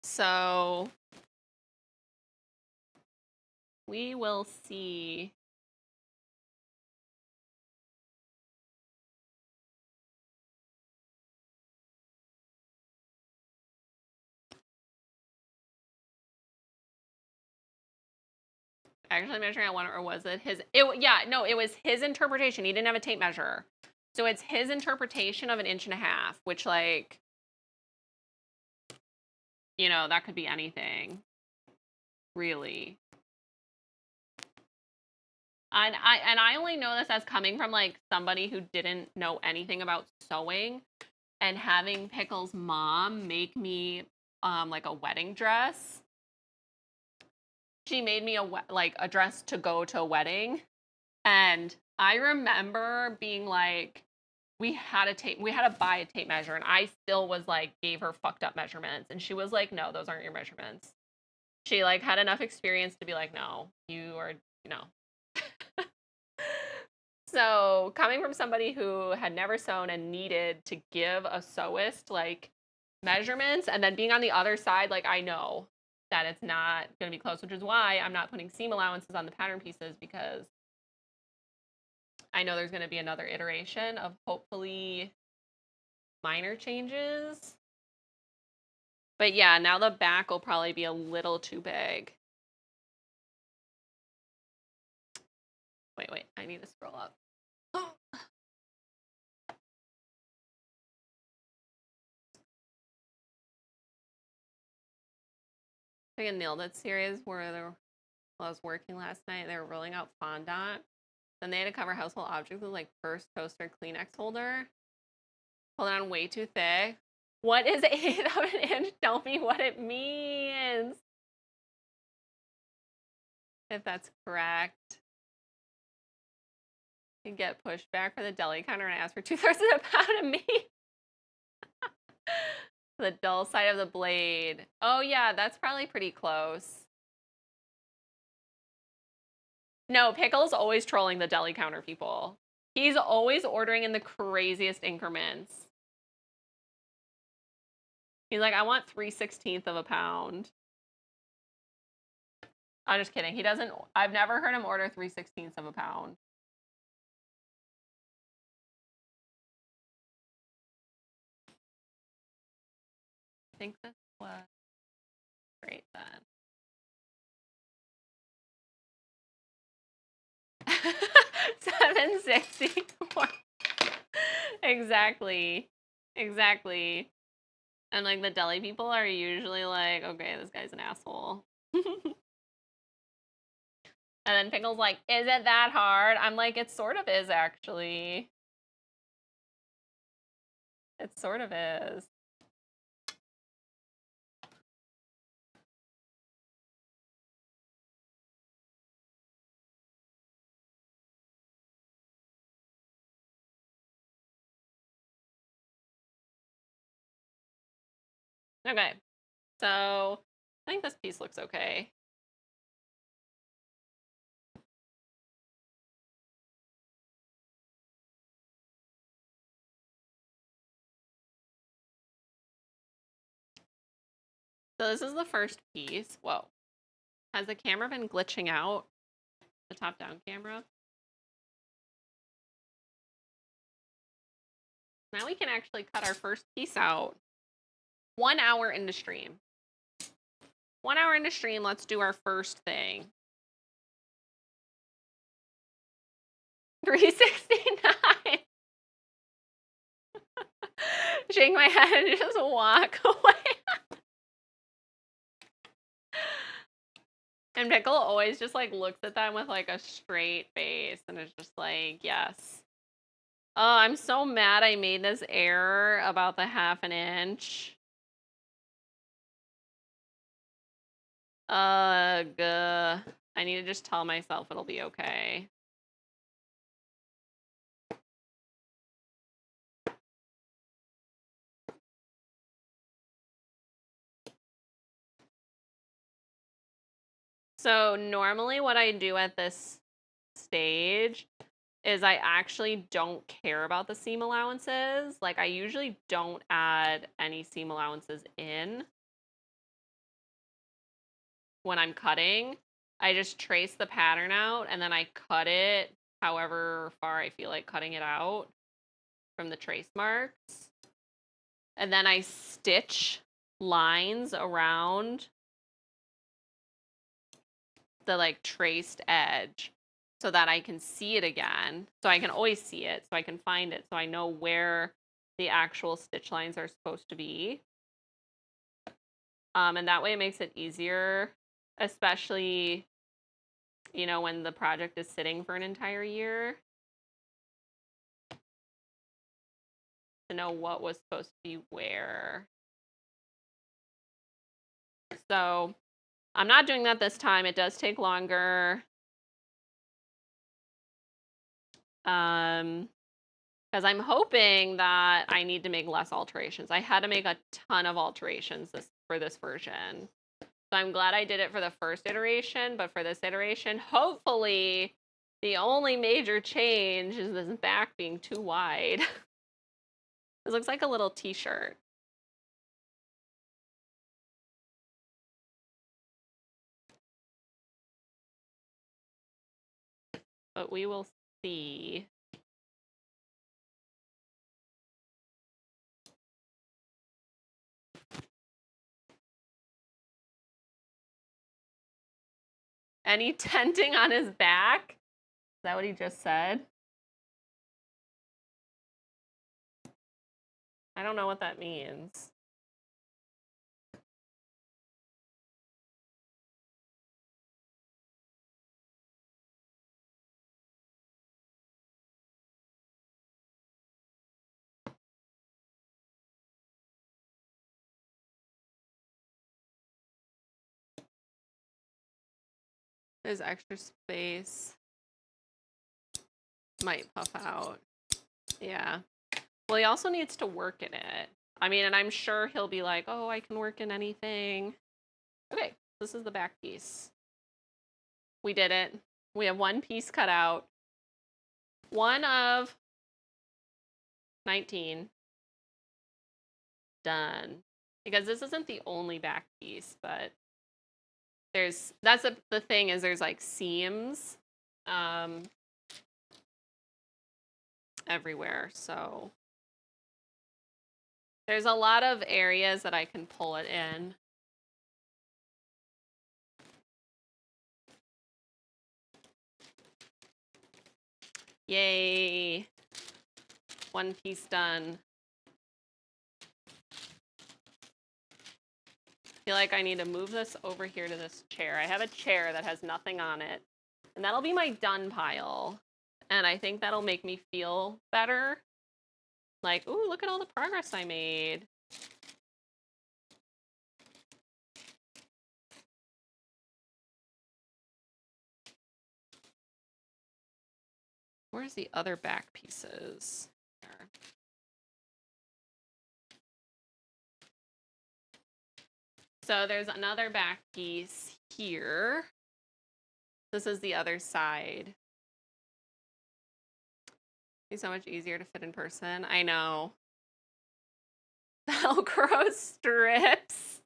So we will see. Actually measuring at one, or was it his? Yeah, no, it was his interpretation. He didn't have a tape measure. So it's his interpretation of 1.5 inches, which, like, you know, that could be anything, really. And I only know this as coming from, like, somebody who didn't know anything about sewing, and having Pickle's mom make me like a wedding dress. She made me a dress to go to a wedding, and I remember being like, we had to buy a tape measure, and I still was like, gave her fucked up measurements, and she was like, no, those aren't your measurements. She like had enough experience to be like, no, you are, you know. So coming from somebody who had never sewn and needed to give a sewist like measurements, and then being on the other side, like, I know that it's not going to be close, which is why I'm not putting seam allowances on the pattern pieces, because I know there's going to be another iteration of hopefully minor changes. But yeah, now the back will probably be a little too big. Wait, I need to scroll up. I think a Nailed It series where I was working last night, they were rolling out fondant. Then they had to cover household objects with like purse, toaster, Kleenex holder. Hold on, way too thick. What is 1/8 of an inch? Tell me what it means. If that's correct. You get pushed back for the deli counter and ask for 2/3 of a pound of meat. The dull side of the blade. Oh yeah, that's probably pretty close. No, Pickle's always trolling the deli counter people. He's always ordering in the craziest increments. He's like, I want 3/16 of a pound. I'm just kidding. He doesn't. I've never heard him order 3/16 of a pound. I think this was great then. 764. Exactly. And like the deli people are usually like, okay, this guy's an asshole. And then Pickle's like, is it that hard? I'm like, it sort of is, actually. It sort of is. Okay. So I think this piece looks okay. So this is the first piece. Whoa. Has the camera been glitching out? The top-down camera? Now we can actually cut our first piece out. 1 hour into stream. 1 hour into stream, let's do our first thing. 369. Shake my head and just walk away. And Pickle always just like looks at them with like a straight face and is just like, yes. Oh, I'm so mad I made this error about the 1/2 inch. Ugh. I need to just tell myself it'll be okay. So normally what I do at this stage is I actually don't care about the seam allowances. Like, I usually don't add any seam allowances in when I'm cutting. I just trace the pattern out and then I cut it however far I feel like cutting it out from the trace marks. And then I stitch lines around the like traced edge so that I can see it again. So I can always see it, so I can find it, so I know where the actual stitch lines are supposed to be. And that way it makes it easier, especially, you know, when the project is sitting for an entire year, to know what was supposed to be where. So I'm not doing that this time. It does take longer. Because I'm hoping that I need to make less alterations. I had to make a ton of alterations for this version. So I'm glad I did it for the first iteration, but for this iteration, hopefully the only major change is this back being too wide. This looks like a little t-shirt. But we will see. Any tenting on his back? Is that what he just said? I don't know what that means. There's extra space. Might puff out. Yeah. Well, he also needs to work in it. I mean, and I'm sure he'll be like, oh, I can work in anything. Okay, this is the back piece. We did it. We have one piece cut out. One of 19. Done. Because this isn't the only back piece, but that's the thing is there's like seams everywhere. So there's a lot of areas that I can pull it in. Yay. One piece done. I feel like I need to move this over here to this chair. I have a chair that has nothing on it. And that'll be my done pile. And I think that'll make me feel better. Like, ooh, look at all the progress I made. Where's the other back pieces? There. So there's another back piece here. This is the other side. It's so much easier to fit in person. I know. Velcro strips.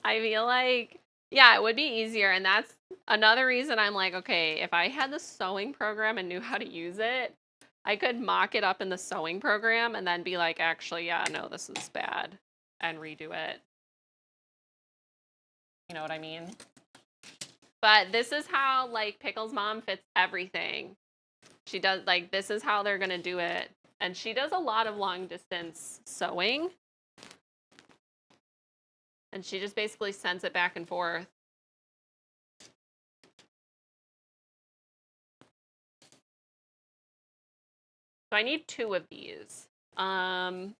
I feel like, yeah, it would be easier. And that's another reason I'm like, okay, if I had the sewing program and knew how to use it, I could mock it up in the sewing program and then be like, actually, yeah, no, this is bad, and redo it. You know what I mean? But this is how, like, Pickle's mom fits everything. She does, like, this is how they're going to do it. And she does a lot of long distance sewing. And she just basically sends it back and forth. So I need 2 of these. So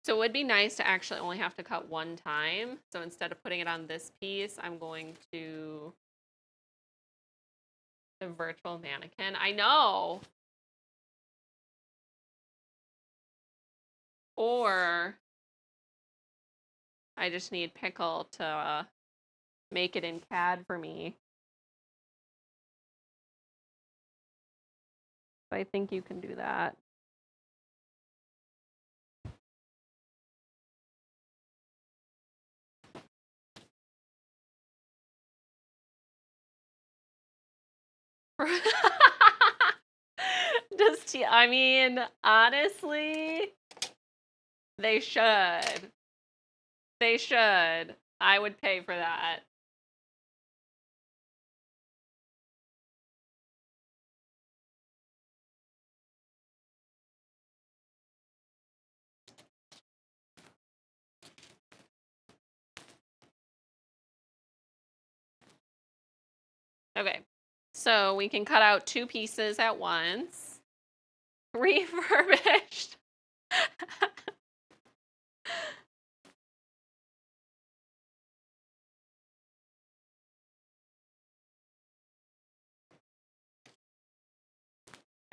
it would be nice to actually only have to cut 1 time. So instead of putting it on this piece, I'm going to the virtual mannequin. I know. Or I just need Pickle to make it in CAD for me. I think you can do that. I mean, honestly, they should. They should. I would pay for that. Okay. So we can cut out 2 pieces at once. Refurbished.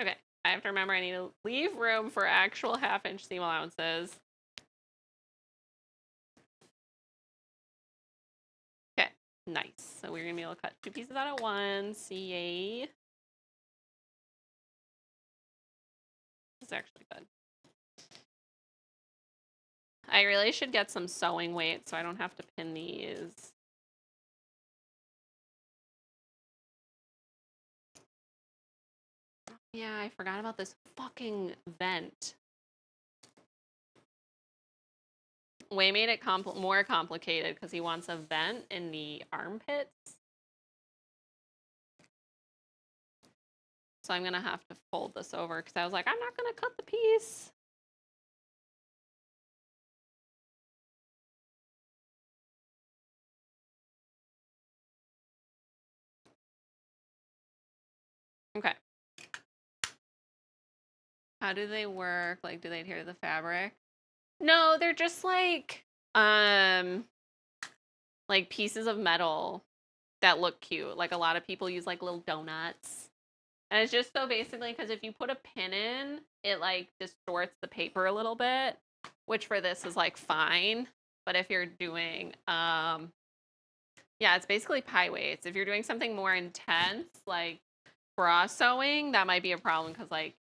Okay. I have to remember I need to leave room for actual half-inch seam allowances. Okay. Nice. So we're going to be able to cut 2 pieces out at once. Yay. This is actually good. I really should get some sewing weight so I don't have to pin these. Yeah, I forgot about this fucking vent. Way made it more complicated because he wants a vent in the armpits. So I'm going to have to fold this over because I was like, I'm not going to cut the piece. Okay. How do they work? Like, do they adhere to the fabric? No, they're just like pieces of metal that look cute. Like a lot of people use like little donuts. And it's just so basically because if you put a pin in, it like distorts the paper a little bit, which for this is like fine. But if you're doing, yeah, it's basically pie weights. If you're doing something more intense, like bra sewing, that might be a problem because like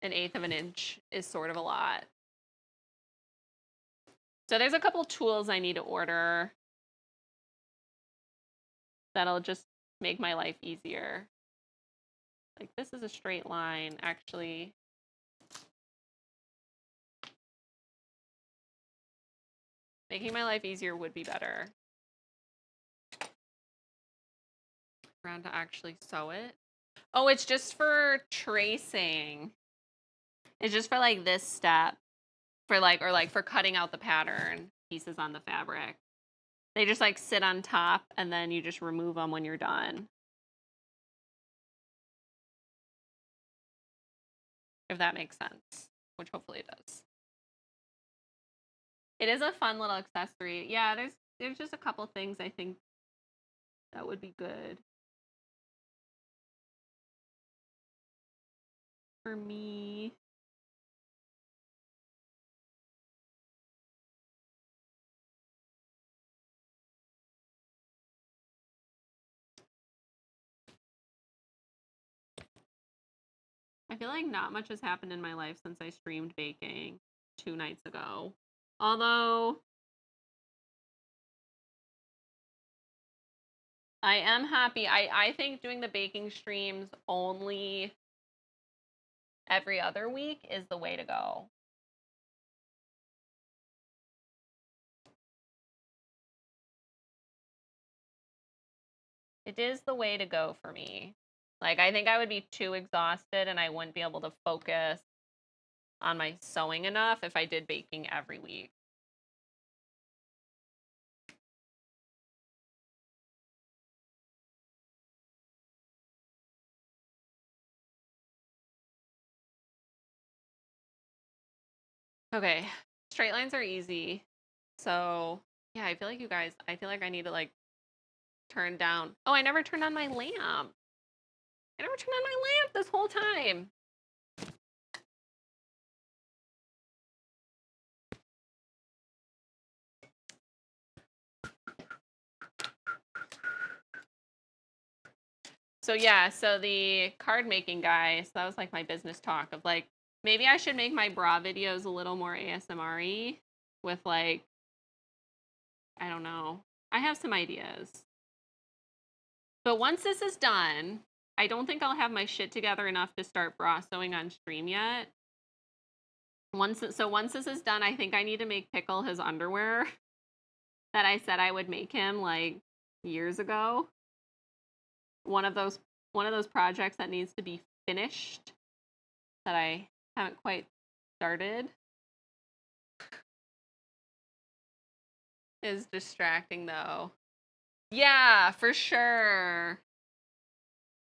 1/8 of an inch is sort of a lot. So there's a couple tools I need to order that'll just make my life easier. Like this is a straight line, actually. Making my life easier would be better. Around to actually sew it. Oh, it's just for tracing. It's just for like this step. For like, or like for cutting out the pattern pieces on the fabric. They just like sit on top and then you just remove them when you're done. If that makes sense, which hopefully it does. It is a fun little accessory. Yeah, there's just a couple things I think that would be good for me. I feel like not much has happened in my life since I streamed baking 2 nights ago. Although I am happy. I think doing the baking streams only every other week is the way to go. It is the way to go for me. Like, I think I would be too exhausted and I wouldn't be able to focus on my sewing enough if I did baking every week. Okay, straight lines are easy. So, yeah, I feel like I need to like turn down. Oh, I never turned on my lamp. I never turned on my lamp this whole time. So yeah, so the card making guy, so that was like my business talk of like, maybe I should make my bra videos a little more ASMR-y with like, I don't know. I have some ideas. But once this is done, I don't think I'll have my shit together enough to start bra sewing on stream yet. Once this is done, I think I need to make Pickle his underwear that I said I would make him like years ago. One of those projects that needs to be finished that I haven't quite started is distracting though. Yeah, for sure.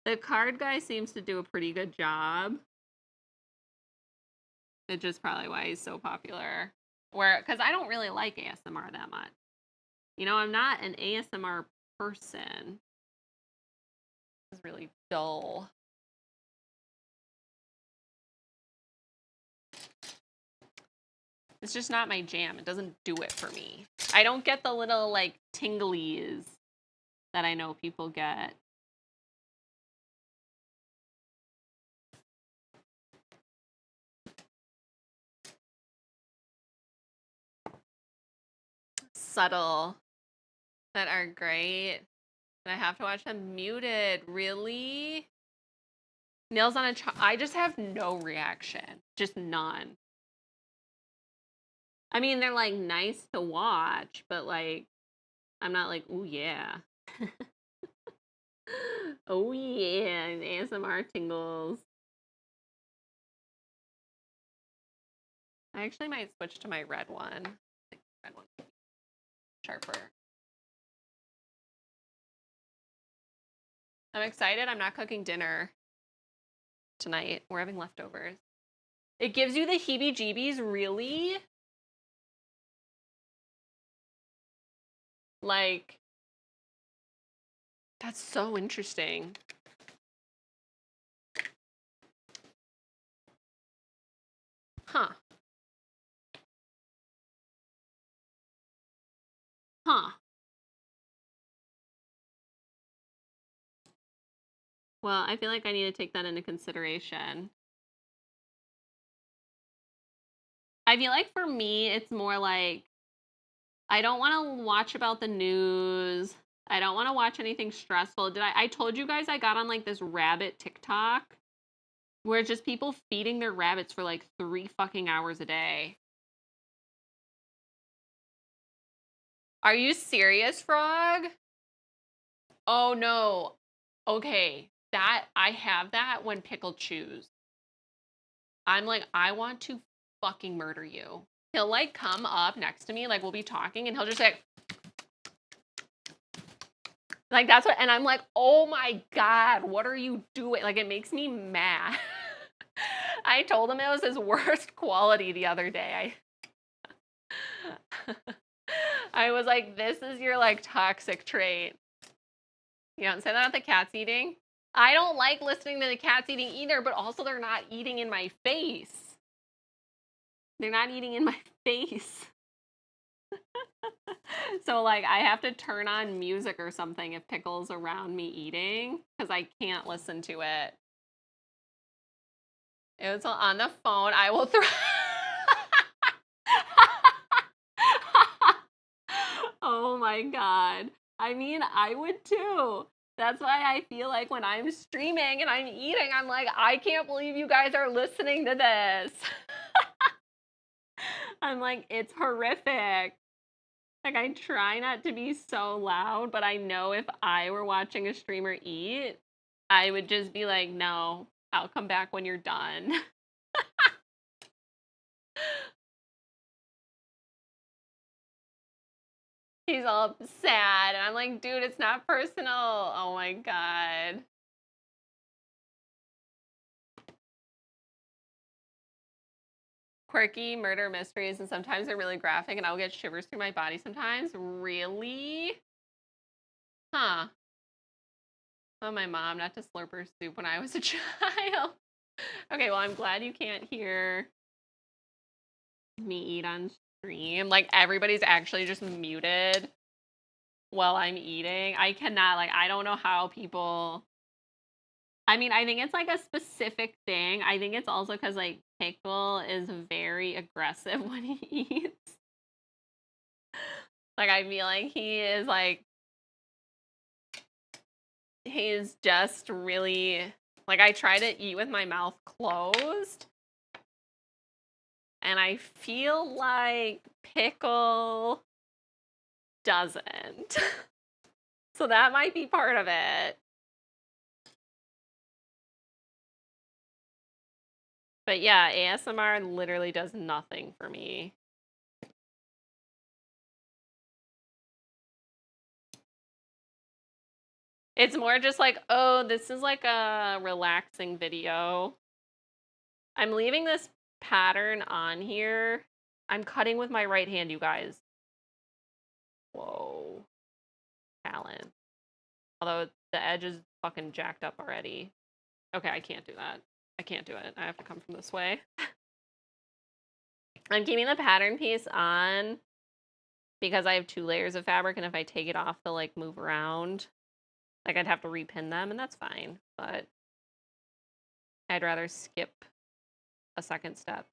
The card guy seems to do a pretty good job. It's just probably why he's so popular. Because I don't really like ASMR that much. You know, I'm not an ASMR person. It's really dull. It's just not my jam. It doesn't do it for me. I don't get the little like tinglies that I know people get. Subtle that are great. And I have to watch them muted. Really? Nails on a I just have no reaction. Just none. I mean, they're like nice to watch, but like, I'm not like, ooh, yeah. Oh, yeah. ASMR tingles. I actually might switch to my red one. I think the red one sharper. I'm excited. I'm not cooking dinner tonight. We're having leftovers. It gives you the heebie-jeebies, really? Like, that's so interesting. Huh. Huh. Well, I feel like I need to take that into consideration. I feel like for me, it's more like I don't want to watch about the news. I don't want to watch anything stressful. I told you guys I got on like this rabbit TikTok where it's just people feeding their rabbits for like 3 fucking hours a day. Are you serious, Frog? Oh no. Okay. I have that when Pickle chews. I'm like, I want to fucking murder you. He'll like come up next to me, like we'll be talking, and he'll just like that's what, and I'm like, oh my God, what are you doing? Like it makes me mad. I told him it was his worst quality the other day. I was like, this is your like toxic trait. You don't say that about the cats eating. I don't like listening to the cats eating either, but also they're not eating in my face. They're not eating in my face. So like I have to turn on music or something if Pickle's around me eating because I can't listen to it. It was on the phone. I will throw. Oh my God. I mean, I would too. That's why I feel like when I'm streaming and I'm eating, I'm like, I can't believe you guys are listening to this. I'm like, it's horrific. Like, I try not to be so loud, but I know if I were watching a streamer eat, I would just be like, no, I'll come back when you're done. He's all sad. And I'm like, dude, it's not personal. Oh my God. quirky murder mysteries, and sometimes they're really graphic, and I'll get shivers through my body sometimes. Really? Huh. Oh, my mom not to slurp her soup when I was a child. Okay, well, I'm glad you can't hear me eat on stream. Like, everybody's actually just muted while I'm eating. I cannot, like, I don't know how people... I mean, I think it's, like, a specific thing. I think it's also because, like, Pickle is very aggressive when he eats. Like, I feel like he is, like... He's just really... Like, I try to eat with my mouth closed. And I feel like Pickle doesn't. So that might be part of it. But yeah, ASMR literally does nothing for me. It's more just like, oh, this is like a relaxing video. I'm leaving this pattern on here. I'm cutting with my right hand, you guys. Whoa. Talent. Although the edge is fucking jacked up already. Okay, I can't do that. I can't do it. I have to come from this way. I'm keeping the pattern piece on because I have 2 layers of fabric, and if I take it off, they'll, like, move around. Like, I'd have to repin them, and that's fine. But I'd rather skip a second step.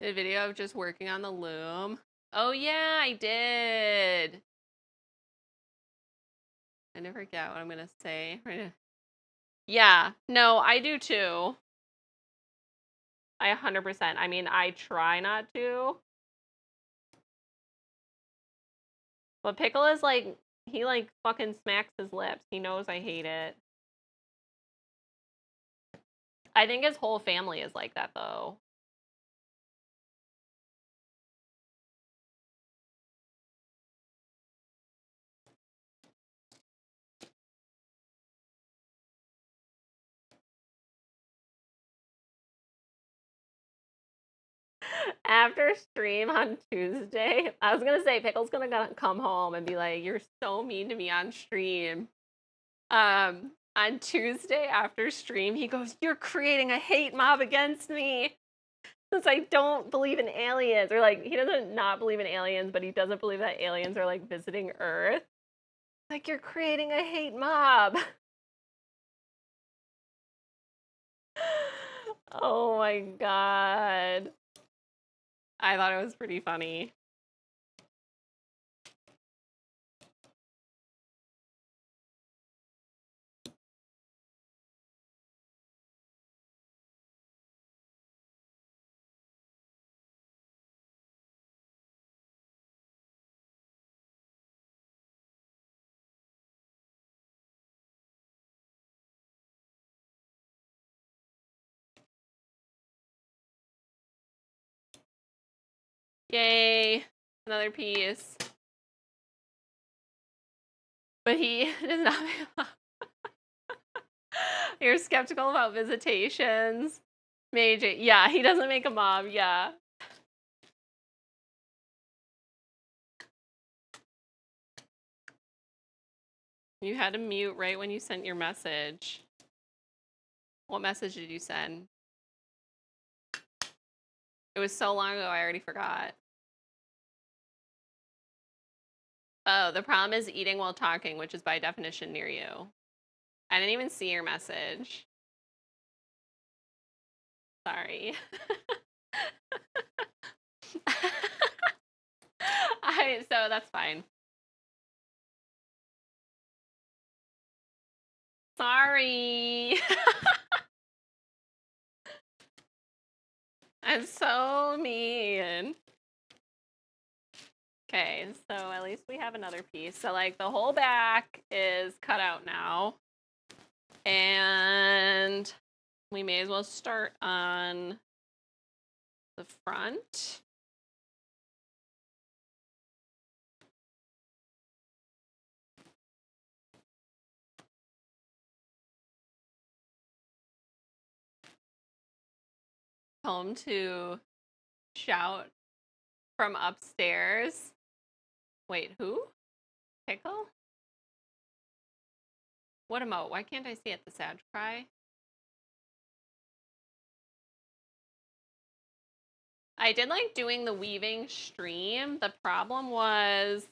The video of just working on the loom. Oh, yeah, I did. I never forget what I'm going to say. Yeah, no, I do too. I 100%. I mean, I try not to. But Pickle is like, he like fucking smacks his lips. He knows I hate it. I think his whole family is like that, though. After stream on Tuesday, I was gonna say Pickle's gonna come home and be like, "You're so mean to me on stream." On Tuesday after stream, he goes, "You're creating a hate mob against me since I don't believe in aliens." Or like, he doesn't not believe in aliens, but he doesn't believe that aliens are like visiting Earth. Like, you're creating a hate mob. Oh my god. I thought it was pretty funny. Yay, another piece. But he does not. You're skeptical about visitations. Major. Yeah, he doesn't make a mob. Yeah. You had to mute right when you sent your message. What message did you send? It was so long ago, I already forgot. Oh, the problem is eating while talking, which is by definition near you. I didn't even see your message. Sorry. So that's fine. Sorry. I'm so mean. Okay, so at least we have another piece. So like the whole back is cut out now. And we may as well start on the front. Home to shout from upstairs. Wait, who? Pickle? What emote? Why can't I see it? The sad cry? I did like doing the weaving stream. The problem was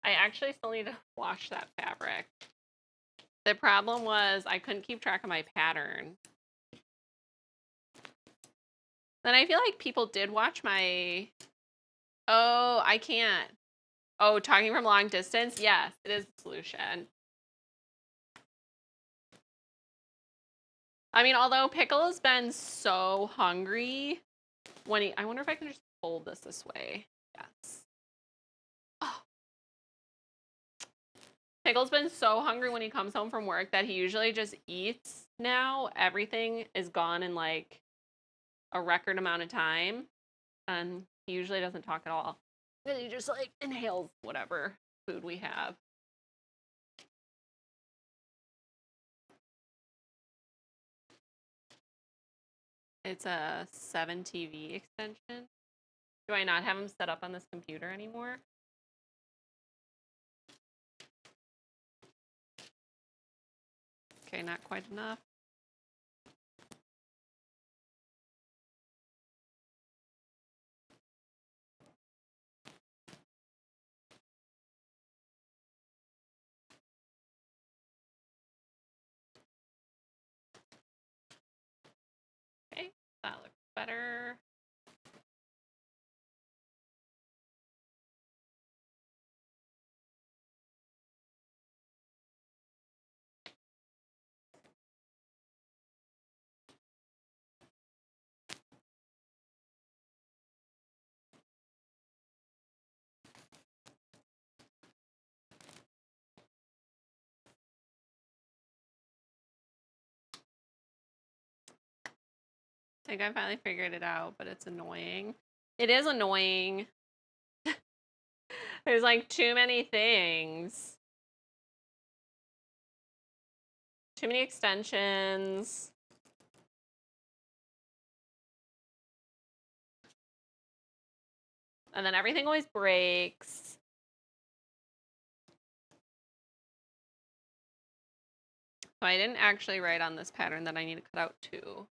I actually still need to wash that fabric. The problem was I couldn't keep track of my pattern. Then I feel like people did watch my... Oh, I can't. Oh, talking from long distance? Yes, it is a solution. I mean, although Pickle has been so hungry when he... I wonder if I can just fold this way. Yes. Oh. Pickle's been so hungry when he comes home from work that he usually just eats now. Everything is gone in like a record amount of time. And he usually doesn't talk at all. He just like inhales whatever food we have. It's a 7 TV extension. Do I not have him set up on this computer anymore? Okay, not quite enough. Okay, that looks better. I think I finally figured it out, but it's annoying. It is annoying. There's like too many things. Too many extensions. And then everything always breaks. So I didn't actually write on this pattern that I need to cut out too.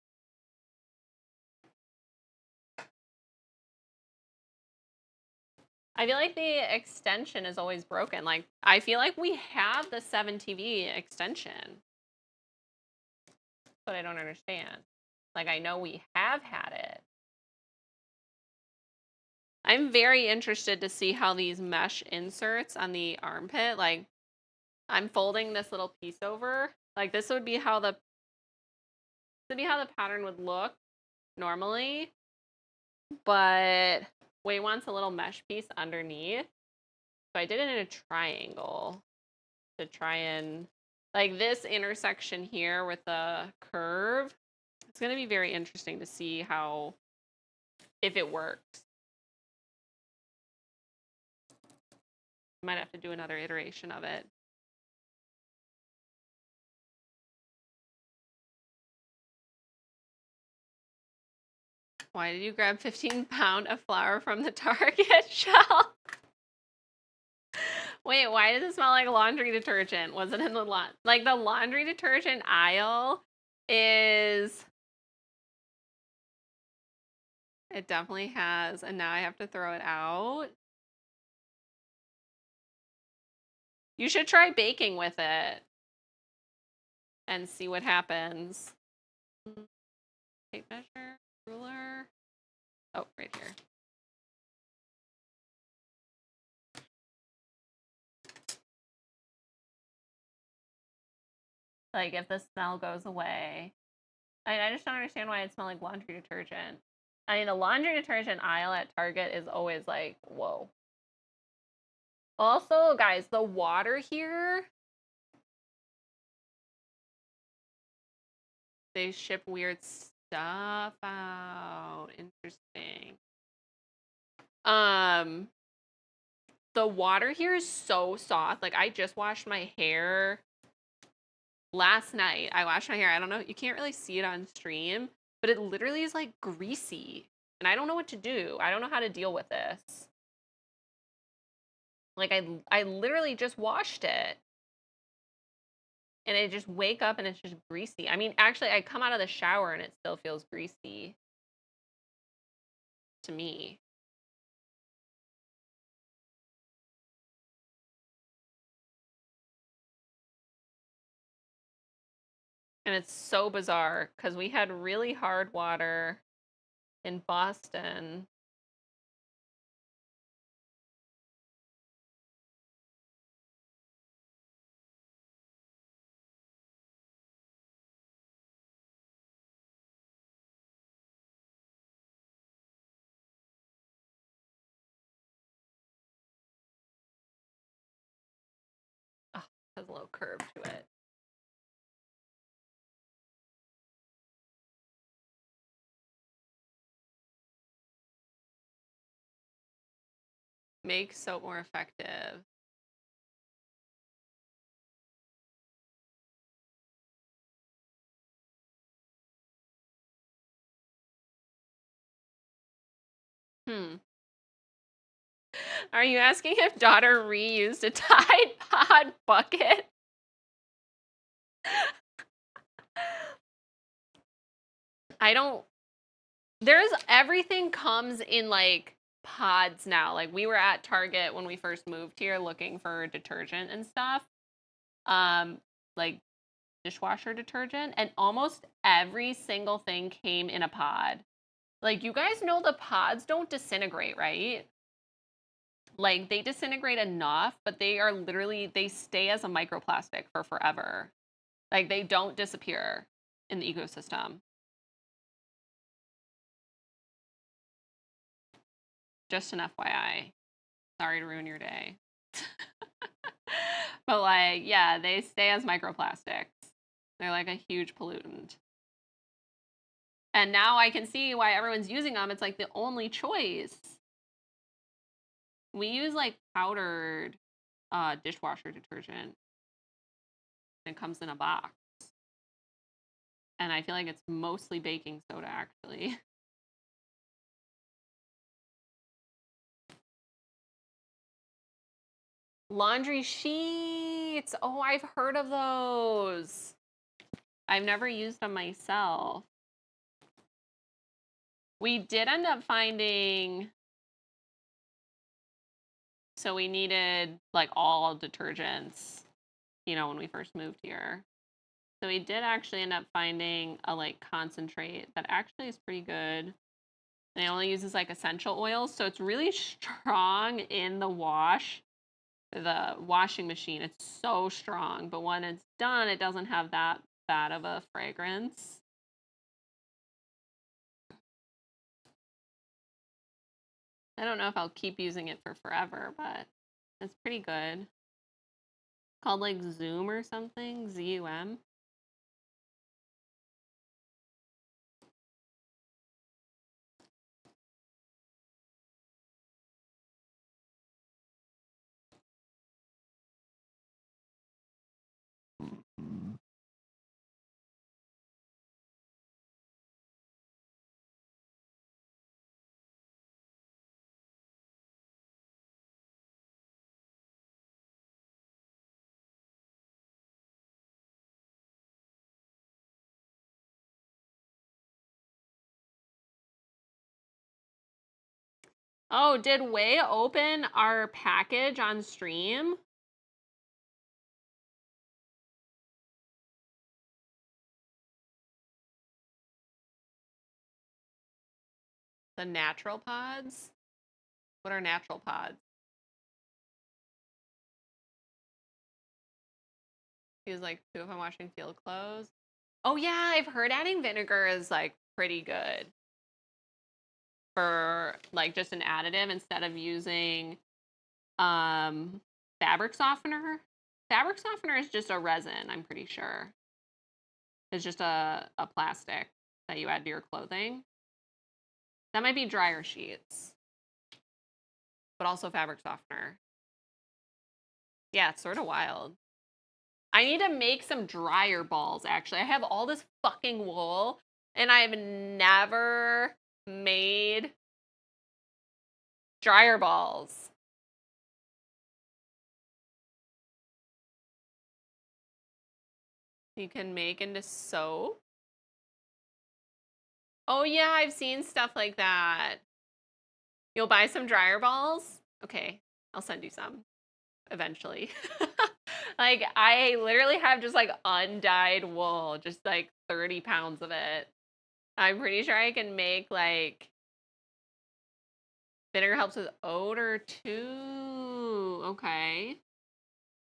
I feel like the extension is always broken. Like, I feel like we have the 7 TV extension. But I don't understand. Like, I know we have had it. I'm very interested to see how these mesh inserts on the armpit, like, I'm folding this little piece over. Like, this would be how the pattern would look normally. But Wei wants a little mesh piece underneath. So I did it in a triangle to try and, like, this intersection here with the curve. It's going to be very interesting to see how, if it works. Might have to do another iteration of it. Why did you grab 15-pound of flour from the Target shelf? Wait, why does it smell like laundry detergent? Was it in the like the laundry detergent aisle is... It definitely has, and now I have to throw it out. You should try baking with it and see what happens. Tape measure, ruler. Oh, right here. Like, if the smell goes away. I just don't understand why it smells like laundry detergent. I mean, the laundry detergent aisle at Target is always like, whoa. Also, guys, the water here They ship weird stuff out. Interesting. The water here is so soft. Like, I just washed my hair last night. I washed my hair. I don't know. You can't really see it on stream, but it literally is like greasy. And I don't know what to do. I don't know how to deal with this. Like, I literally just washed it. And I just wake up and it's just greasy. I mean, actually, I come out of the shower and it still feels greasy to me. And it's so bizarre because we had really hard water in Boston. Oh, it has a little curve to it. Make soap more effective. Are you asking if daughter reused a Tide Pod bucket? I don't. Everything comes in like pods now. Like, we were at Target when we first moved here looking for detergent and stuff. Like dishwasher detergent, and almost every single thing came in a pod. Like, you guys know the pods don't disintegrate, right? Like, they disintegrate enough, but they stay as a microplastic for forever. Like, they don't disappear in the ecosystem. Just an FYI. Sorry to ruin your day. But, like, yeah, they stay as microplastics. They're like a huge pollutant. And now I can see why everyone's using them. It's like the only choice. We use like powdered dishwasher detergent. It comes in a box. And I feel like it's mostly baking soda, actually. Laundry sheets. Oh, I've heard of those. I've never used them myself. We did end up finding, so we needed like all detergents, when we first moved here. So we did actually end up finding a like concentrate that actually is pretty good. And it only uses like essential oils, so it's really strong in the washing machine. It's so strong, but when it's done, it doesn't have that bad of a fragrance. I don't know if I'll keep using it for forever, but it's pretty good. Called like Zoom or something, ZUM. Oh, did Way open our package on stream? The natural pods? What are natural pods? He was like, 2 if I'm washing field clothes. Oh yeah, I've heard adding vinegar is like pretty good for like just an additive instead of using fabric softener. Fabric softener is just a resin, I'm pretty sure. It's just a plastic that you add to your clothing. That might be dryer sheets, but also fabric softener. Yeah, it's sort of wild. I need to make some dryer balls, actually. I have all this fucking wool, and I've never made dryer balls. You can make into soap. Oh yeah, I've seen stuff like that. You'll buy some dryer balls? Okay, I'll send you some eventually. Like, I literally have just like undyed wool, just like 30 pounds of it. I'm pretty sure I can make like vinegar helps with odor too. Okay.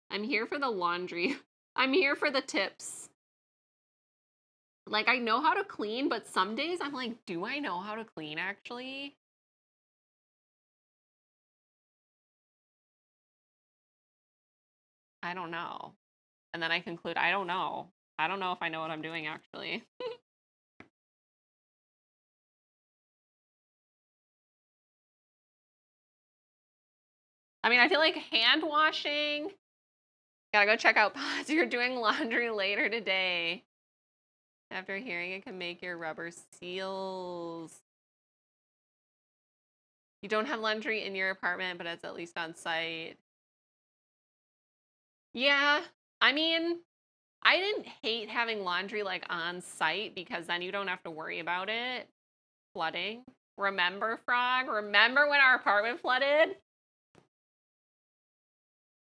I'm here for the laundry. I'm here for the tips. Like, I know how to clean, but some days I'm like, do I know how to clean actually? I don't know. And then I conclude, I don't know. I don't know if I know what I'm doing actually. I mean, I feel like hand washing. Gotta go check out pods. You're doing laundry later today. After hearing it can make your rubber seals. You don't have laundry in your apartment, but it's at least on site. Yeah, I mean, I didn't hate having laundry like on site because then you don't have to worry about it flooding. Remember, Frog? Remember when our apartment flooded?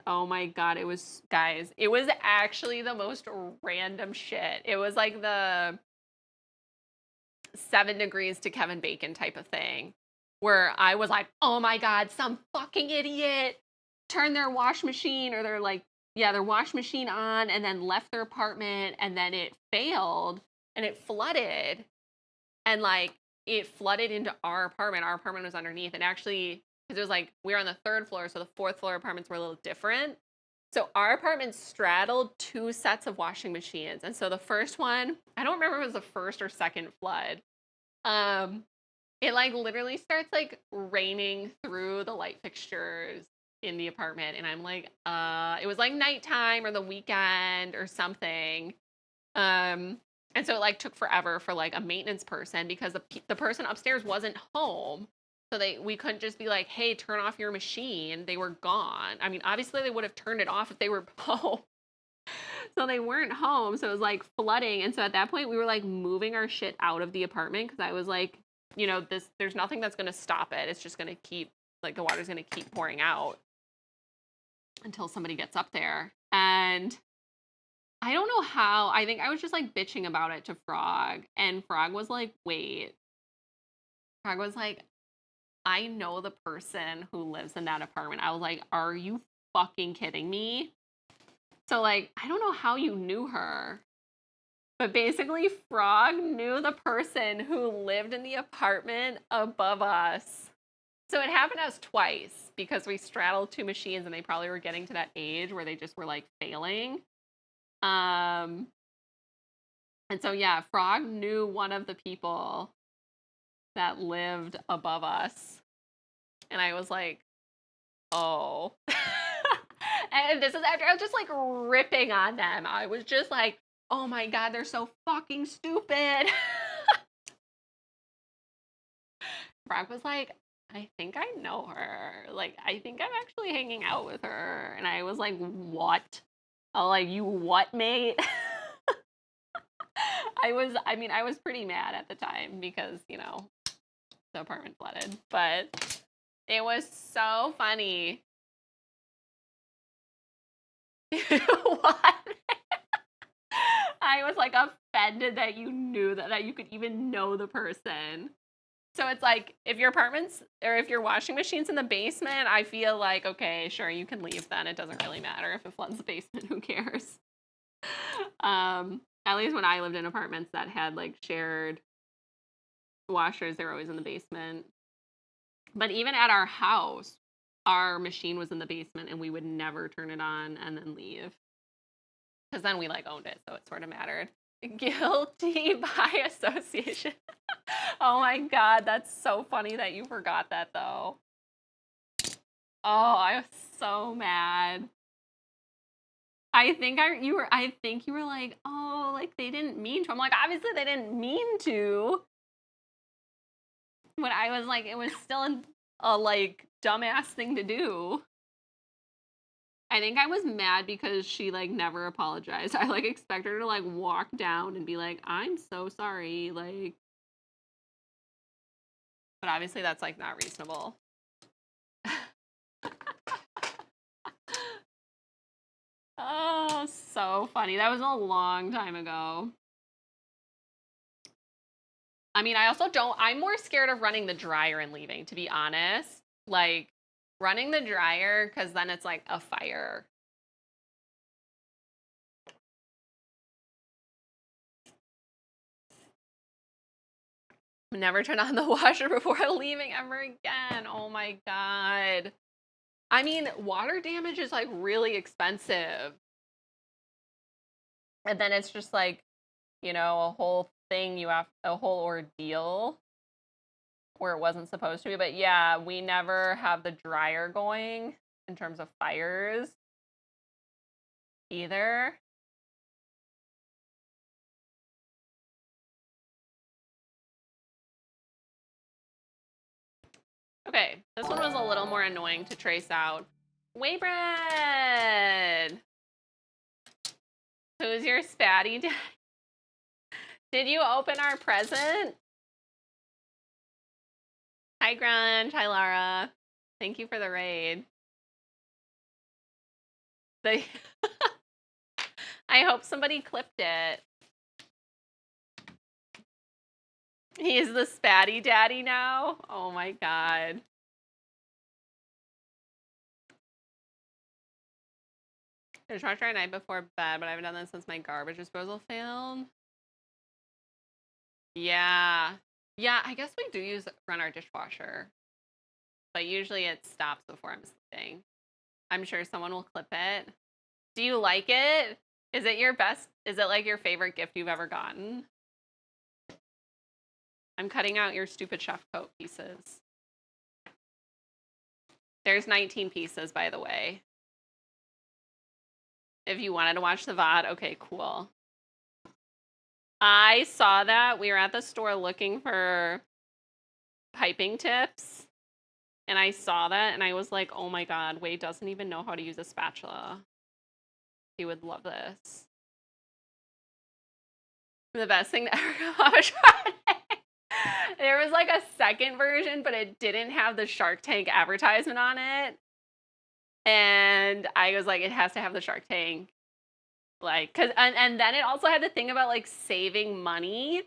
Oh my God, it was, guys, it was actually the most random shit. It was like the 7 degrees to Kevin Bacon type of thing where I was like, oh my God, some fucking idiot turned their wash machine or their like, yeah, their wash machine on and then left their apartment and then it failed and it flooded and like it flooded into our apartment. Our apartment was underneath and actually, because it was like, we were on the 3rd floor, so the 4th floor apartments were a little different. So our apartment straddled 2 sets of washing machines. And so the first one, I don't remember if it was the first or second flood. Um, it like literally starts like raining through the light fixtures in the apartment. And I'm like, it was like nighttime or the weekend or something. And so it like took forever for like a maintenance person because the person upstairs wasn't home. So we couldn't just be like, hey, turn off your machine. They were gone. I mean, obviously they would have turned it off if they were home. So they weren't home. So it was like flooding. And so at that point we were like moving our shit out of the apartment because I was like, you know, there's nothing that's gonna stop it. It's just gonna keep like the water's gonna keep pouring out until somebody gets up there. And I don't know how. I think I was just like bitching about it to Frog. And Frog was like, wait. Frog was like, I know the person who lives in that apartment. I was like, are you fucking kidding me? So, like, I don't know how you knew her. But basically, Frog knew the person who lived in the apartment above us. So it happened to us twice because we straddled 2 machines and they probably were getting to that age where they just were like failing. And so, yeah, Frog knew one of the people that lived above us. And I was like, oh. And this is after I was just like ripping on them. I was just like, oh my God, they're so fucking stupid. Frog was like, I think I know her. Like, I think I'm actually hanging out with her. And I was like, what? Oh, like, you what, mate? I was pretty mad at the time because, you know, the apartment flooded. But it was so funny. What? I was like offended that you knew that you could even know the person. So it's like if your apartment's or if your washing machine's in the basement, I feel like okay, sure, you can leave then. It doesn't really matter if it floods the basement, who cares? At least when I lived in apartments that had like shared washers, they were always in the basement. But even at our house, our machine was in the basement and we would never turn it on and then leave. Because then we like owned it, so it sort of mattered. Guilty by association. Oh my God, that's so funny that you forgot that though. Oh, I was so mad. I think you were like, oh, like they didn't mean to. I'm like, obviously they didn't mean to. But I was like, it was still a like dumbass thing to do. I think I was mad because she like never apologized. I like expect her to like walk down and be like, I'm so sorry. Like, but obviously that's like not reasonable. Oh, so funny. That was a long time ago. I mean, I'm more scared of running the dryer and leaving, to be honest. Like, running the dryer, because then it's like a fire. Never turn on the washer before leaving ever again. Oh my God. I mean, water damage is like really expensive. And then it's just like, a whole thing, a whole ordeal where it wasn't supposed to be. But yeah, we never have the dryer going in terms of fires either. Okay, this one was a little more annoying to trace out. Waybread! Who's your spatty dad? Did you open our present? Hi, Grunge. Hi, Lara. Thank you for the raid. I hope somebody clipped it. He is the spatty daddy now? Oh my God. I tried to night before bed, but I haven't done that since my garbage disposal failed. Yeah. Yeah, I guess we do run our dishwasher. But usually it stops before I'm sleeping. I'm sure someone will clip it. Do you like it? Is it like your favorite gift you've ever gotten? I'm cutting out your stupid chef coat pieces. There's 19 pieces, by the way. If you wanted to watch the VOD, okay, cool. I saw that. We were at the store looking for piping tips. And I saw that and I was like, oh my God, Wade doesn't even know how to use a spatula. He would love this. The best thing to ever come off a Shark Tank. There was like a second version, but it didn't have the Shark Tank advertisement on it. And I was like, it has to have the Shark Tank. Like, and then it also had the thing about like saving money.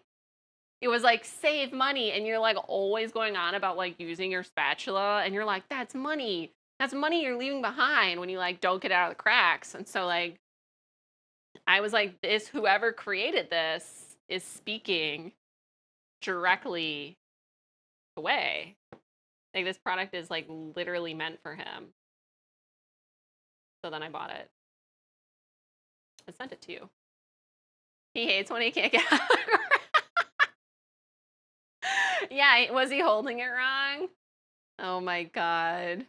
It was like, save money. And you're like always going on about like using your spatula. And you're like, that's money. That's money you're leaving behind when you like don't get out of the cracks. And so like, I was like, whoever created this is speaking directly away. Like this product is like literally meant for him. So then I bought it. I sent it to you. He hates when he can't get out. Yeah, was he holding it wrong? Oh my God.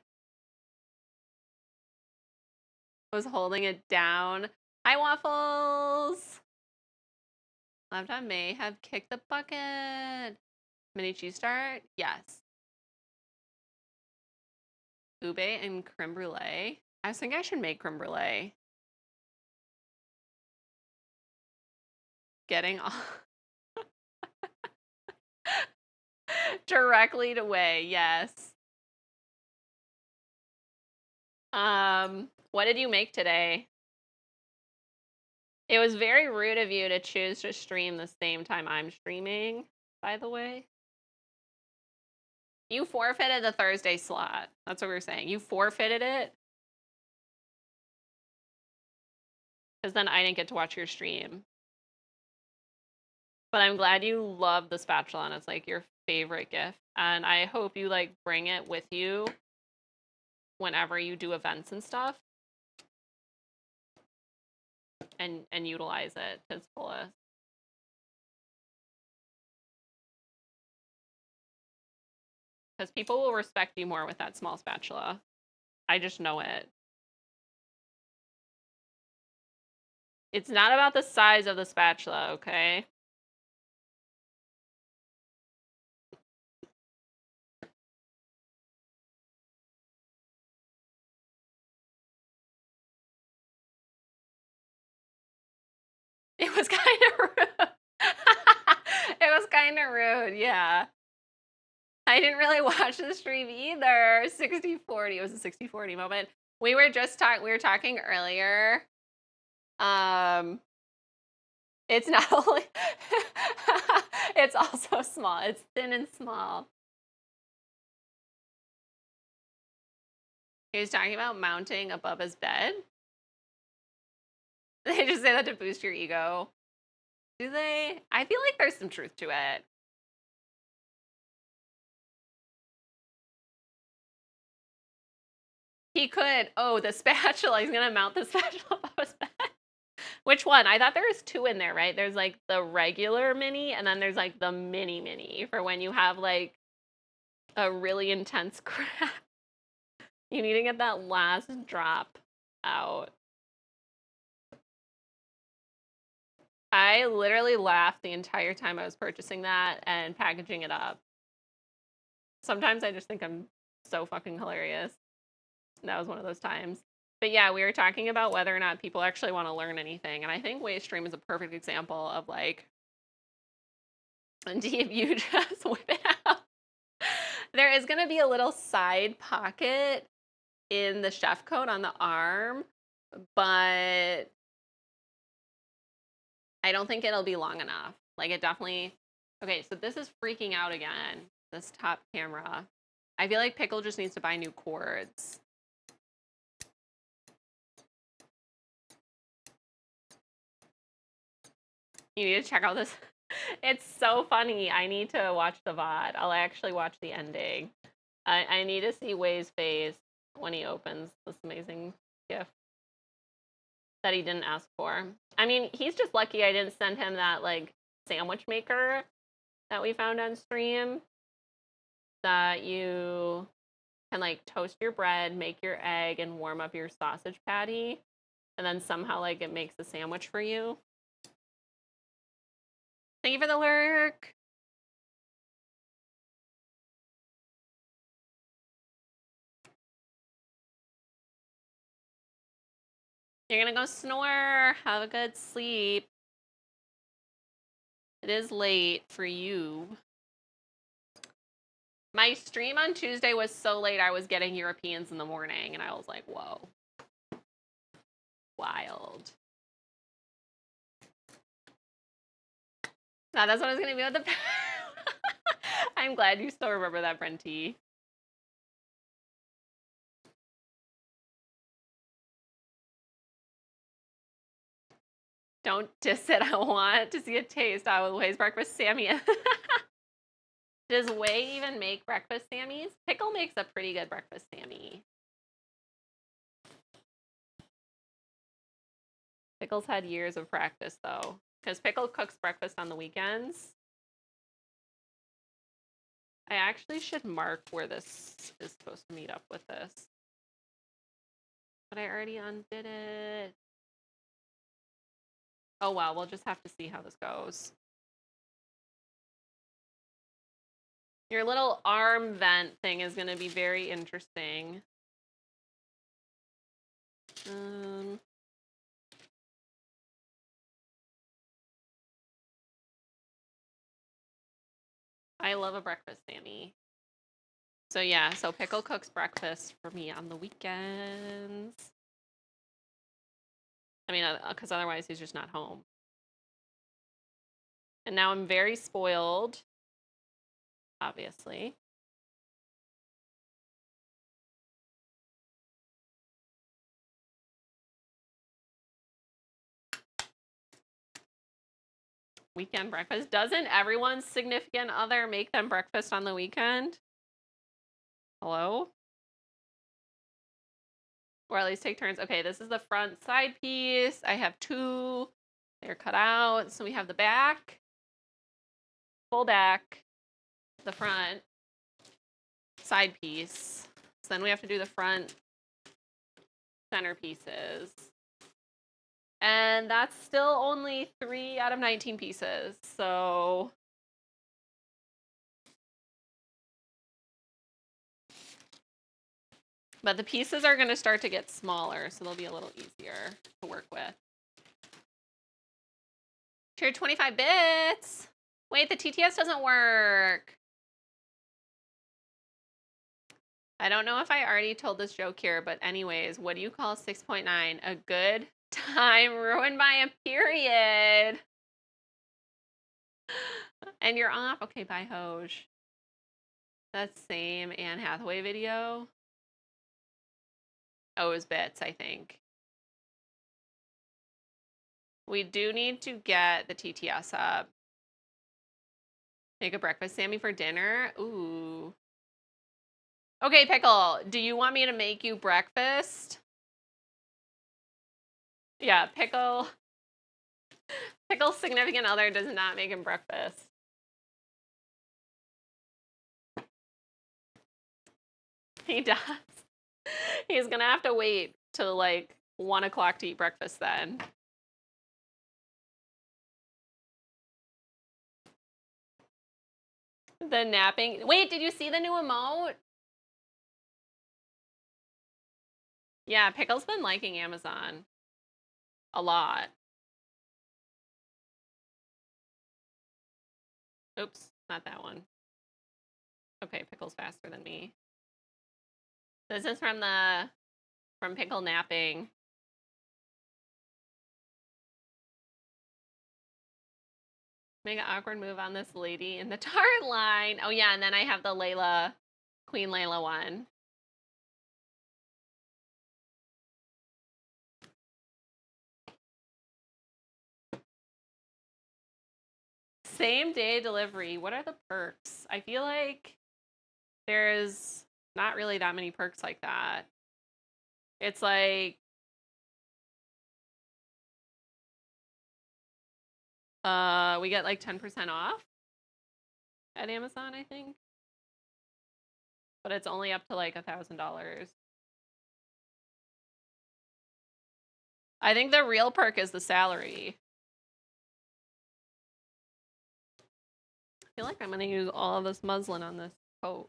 Was holding it down. Hi, Waffles. Laptop may have kicked the bucket. Mini cheese start? Yes. Ube and creme brulee. I was thinking I should make creme brulee. Getting all directly to Way, yes. What did you make today? It was very rude of you to choose to stream the same time I'm streaming, by the way. You forfeited the Thursday slot. That's what we were saying. You forfeited it. Because then I didn't get to watch your stream. But I'm glad you love the spatula and it's like your favorite gift. And I hope you like bring it with you whenever you do events and stuff. And utilize it to its fullest. Because people will respect you more with that small spatula. I just know it. It's not about the size of the spatula, okay? It was kind of rude. It was kind of rude, yeah. I didn't really watch the stream either. 60-40. It was a 60-40 moment. We were talking earlier. It's not only it's also small. It's thin and small. He was talking about mounting above his bed. They just say that to boost your ego. Do they? I feel like there's some truth to it. He could. Oh, the spatula. He's gonna mount the spatula above his bed. Which one? I thought there was two in there, right? There's like the regular mini, and then there's like the mini for when you have like a really intense crack. You need to get that last drop out. I literally laughed the entire time I was purchasing that and packaging it up. Sometimes I just think I'm so fucking hilarious. That was one of those times. But yeah, we were talking about whether or not people actually want to learn anything. And I think Waste Stream is a perfect example of like, if you just whip it out. There is going to be a little side pocket in the chef coat on the arm, but I don't think it'll be long enough. Like it definitely, okay, so this is freaking out again, this top camera. I feel like Pickle just needs to buy new cords. You need to check out this. It's so funny. I need to watch the VOD. I'll actually watch the ending. I need to see Way's face when he opens this amazing gift that he didn't ask for. I mean, he's just lucky I didn't send him that like sandwich maker that we found on stream that you can like toast your bread, make your egg, and warm up your sausage patty, and then somehow like it makes a sandwich for you. Thank you for the lurk. You're gonna go snore. Have a good sleep. It is late for you. My stream on Tuesday was so late, I was getting Europeans in the morning, and I was like, whoa. Wild. No, that's what I was gonna be with the. I'm glad you still remember that, Brenty. Don't diss it. I want to see a taste. I will Way's breakfast Sammy. Does Way even make breakfast Sammys? Pickle makes a pretty good breakfast Sammy. Pickle's had years of practice though, because Pickle cooks breakfast on the weekends. I actually should mark where this is supposed to meet up with this. But I already undid it. Oh well, we'll just have to see how this goes. Your little arm vent thing is going to be very interesting. I love a breakfast Sammy. So yeah, so Pickle cooks breakfast for me on the weekends. I mean, because otherwise he's just not home. And now I'm very spoiled, obviously. Weekend breakfast. Doesn't everyone's significant other make them breakfast on the weekend? Hello? Or at least take turns. Okay, this is the front side piece. I have two. They're cut out. So we have the back, full back, the front. side piece. So then we have to do the front center pieces. And that's still only 3 out of 19 pieces. So but the pieces are going to start to get smaller, so they'll be a little easier to work with. Tier 25 bits. Wait, the TTS doesn't work. I don't know if I already told this joke here, but anyways, what do you call 6.9? A good time ruined by a period. And you're off. Okay, bye, Hoj. That same Anne Hathaway video. Oh, it was bits, I think. We do need to get the TTS up. Make a breakfast Sammy for dinner. Ooh. Okay, Pickle, do you want me to make you breakfast? Yeah, Pickle's significant other does not make him breakfast. He does. He's gonna have to wait till like 1 o'clock to eat breakfast then. The napping. Wait, did you see the new emote? Yeah, Pickle's been liking Amazon a lot. Oops, not that one. Okay, Pickle's faster than me. This is from Pickle napping. Make an awkward move on this lady in the Tart line. Oh yeah, and then I have the Layla, Queen Layla one. Same day delivery. What are the perks? I feel like there's not really that many perks like that. It's like we get like 10% off at Amazon, I think. But it's only up to like $1,000. I think the real perk is the salary. I feel like I'm gonna use all of this muslin on this coat.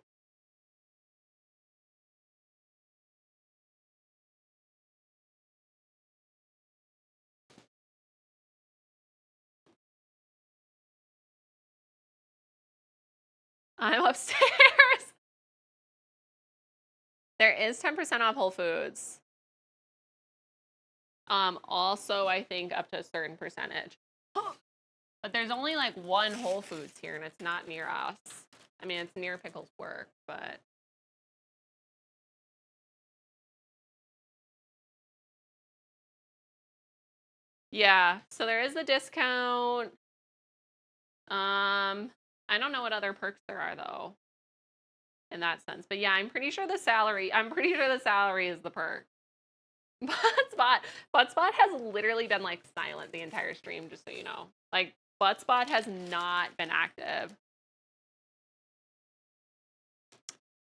I'm upstairs. There is 10% off Whole Foods. Also, I think up to a certain percentage. But there's only like one Whole Foods here, and it's not near us. I mean, it's near Pickle's work, but... Yeah, so there is a discount. I don't know what other perks there are, though, in that sense. But yeah, I'm pretty sure the salary is the perk. Buttspot has literally been like silent the entire stream, just so you know. Like, Buttspot has not been active.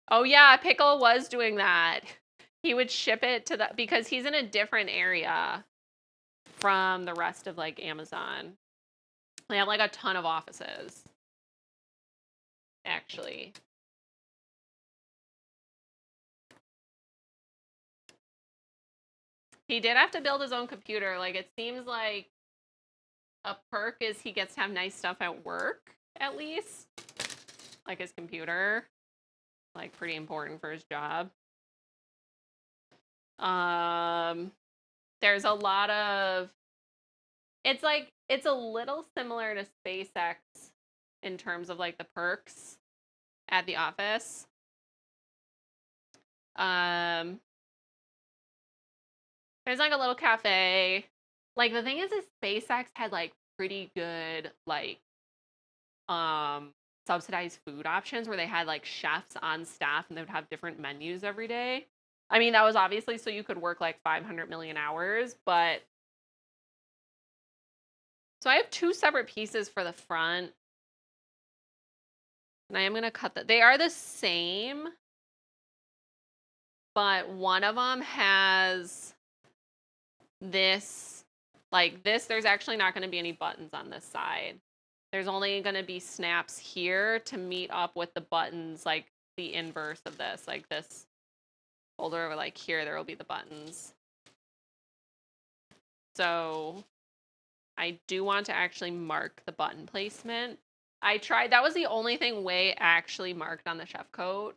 Oh yeah, Pickle was doing that. He would ship it to because he's in a different area from the rest of like Amazon. They have like a ton of offices, actually. He did have to build his own computer. Like, it seems like a perk is he gets to have nice stuff at work, at least. Like his computer. Like, pretty important for his job. There's a lot of... It's like, it's a little similar to SpaceX in terms of like the perks at the office. There's like a little cafe. Like, the thing is SpaceX had like pretty good like subsidized food options where they had like chefs on staff and they would have different menus every day. I mean, that was obviously so you could work like 500 million hours, but so I have 2 separate pieces for the front. And I am going to cut that. They are the same. but one of them has this, like this, there's actually not going to be any buttons on this side. There's only going to be snaps here to meet up with the buttons, like the inverse of this, like this folder over like here, there will be the buttons. So I do want to actually mark the button placement. I tried, that was the only thing Wei actually marked on the chef coat.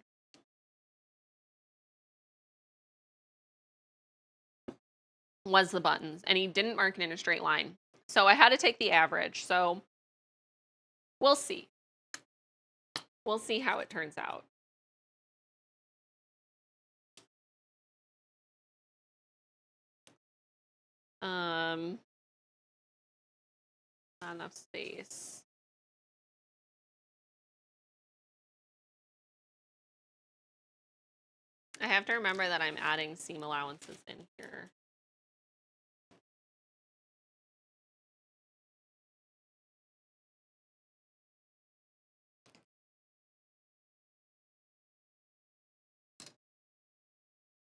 Was the buttons, and he didn't mark it in a straight line. So I had to take the average. So we'll see. We'll see how it turns out. Not enough space. I have to remember that I'm adding seam allowances in here.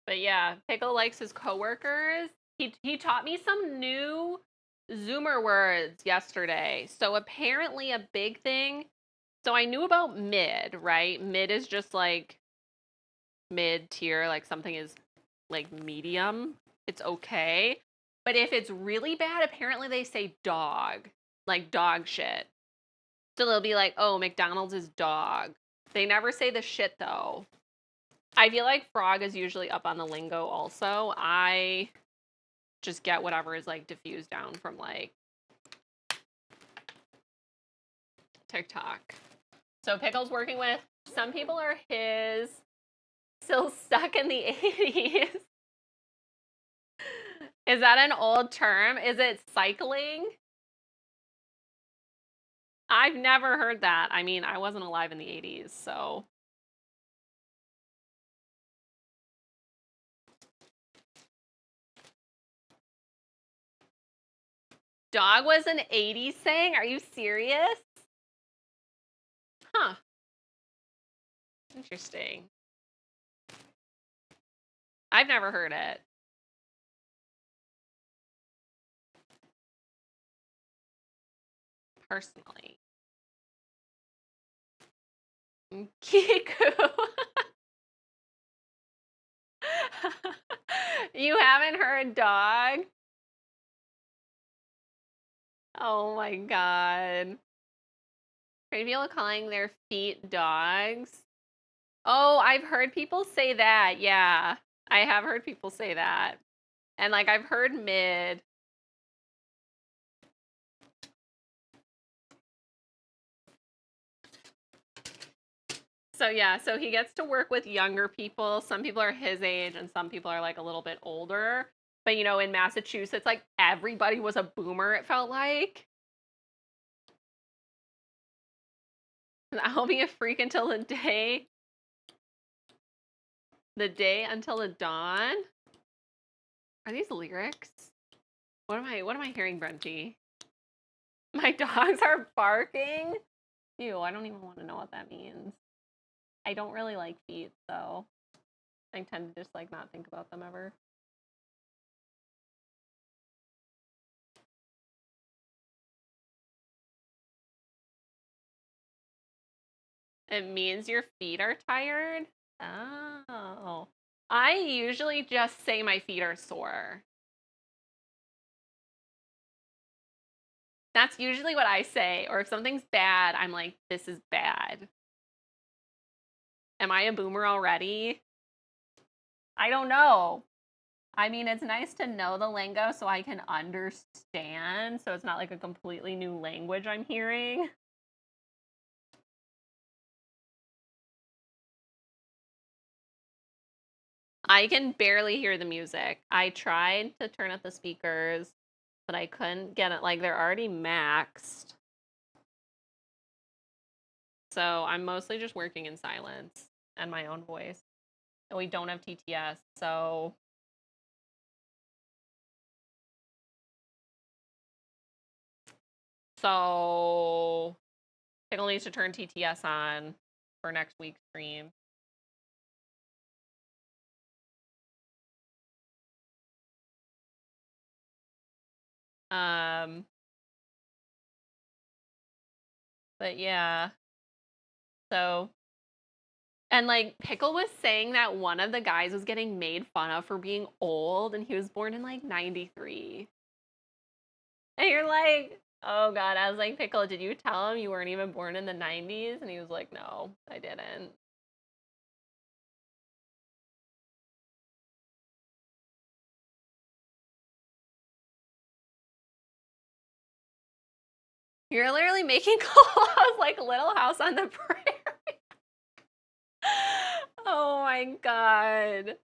But yeah, Pickle likes his coworkers. He taught me some new Zoomer words yesterday. So apparently a big thing. So I knew about mid, right? Mid is just like mid tier, like something is like medium. It's okay. But if it's really bad, apparently they say dog, like dog shit. So they'll be like, oh, McDonald's is dog. They never say the shit though. I feel like frog is usually up on the lingo also. I just get whatever is like diffused down from like TikTok. So Pickle's working with, some people are his, still stuck in the 80s. Is that an old term? Is it cycling? I've never heard that. I mean, I wasn't alive in the 80s, so. Dog was an 80s saying? Are you serious? Huh. Interesting. I've never heard it. Personally. Kiku. You haven't heard dog? Oh my god. Are people calling their feet dogs? Oh, I've heard people say that. Yeah. I have heard people say that. And like I've heard mid. So yeah, so he gets to work with younger people. Some people are his age and some people are like a little bit older. But you know, in Massachusetts, like everybody was a boomer, it felt like. I'll be a freak until the day. The day until the dawn. Are these lyrics? What am I hearing, Brenty? My dogs are barking. Ew, I don't even want to know what that means. I don't really like feet, so I tend to just like not think about them ever. It means your feet are tired? Oh. I usually just say my feet are sore. That's usually what I say. Or if something's bad, I'm like, this is bad. Am I a boomer already? I don't know. I mean, it's nice to know the lingo so I can understand. So it's not like a completely new language I'm hearing. I can barely hear the music. I tried to turn up the speakers, but I couldn't get it. Like, they're already maxed. So I'm mostly just working in silence and my own voice. And we don't have TTS, so. So Pickle needs to turn TTS on for next week's stream. Um, but yeah. So, and like Pickle was saying that one of the guys was getting made fun of for being old and he was born in like 93. And you're like, oh God. I was like, Pickle, did you tell him you weren't even born in the 90s? And he was like, no, I didn't. You're literally making calls like Little House on the Prairie. Oh my God.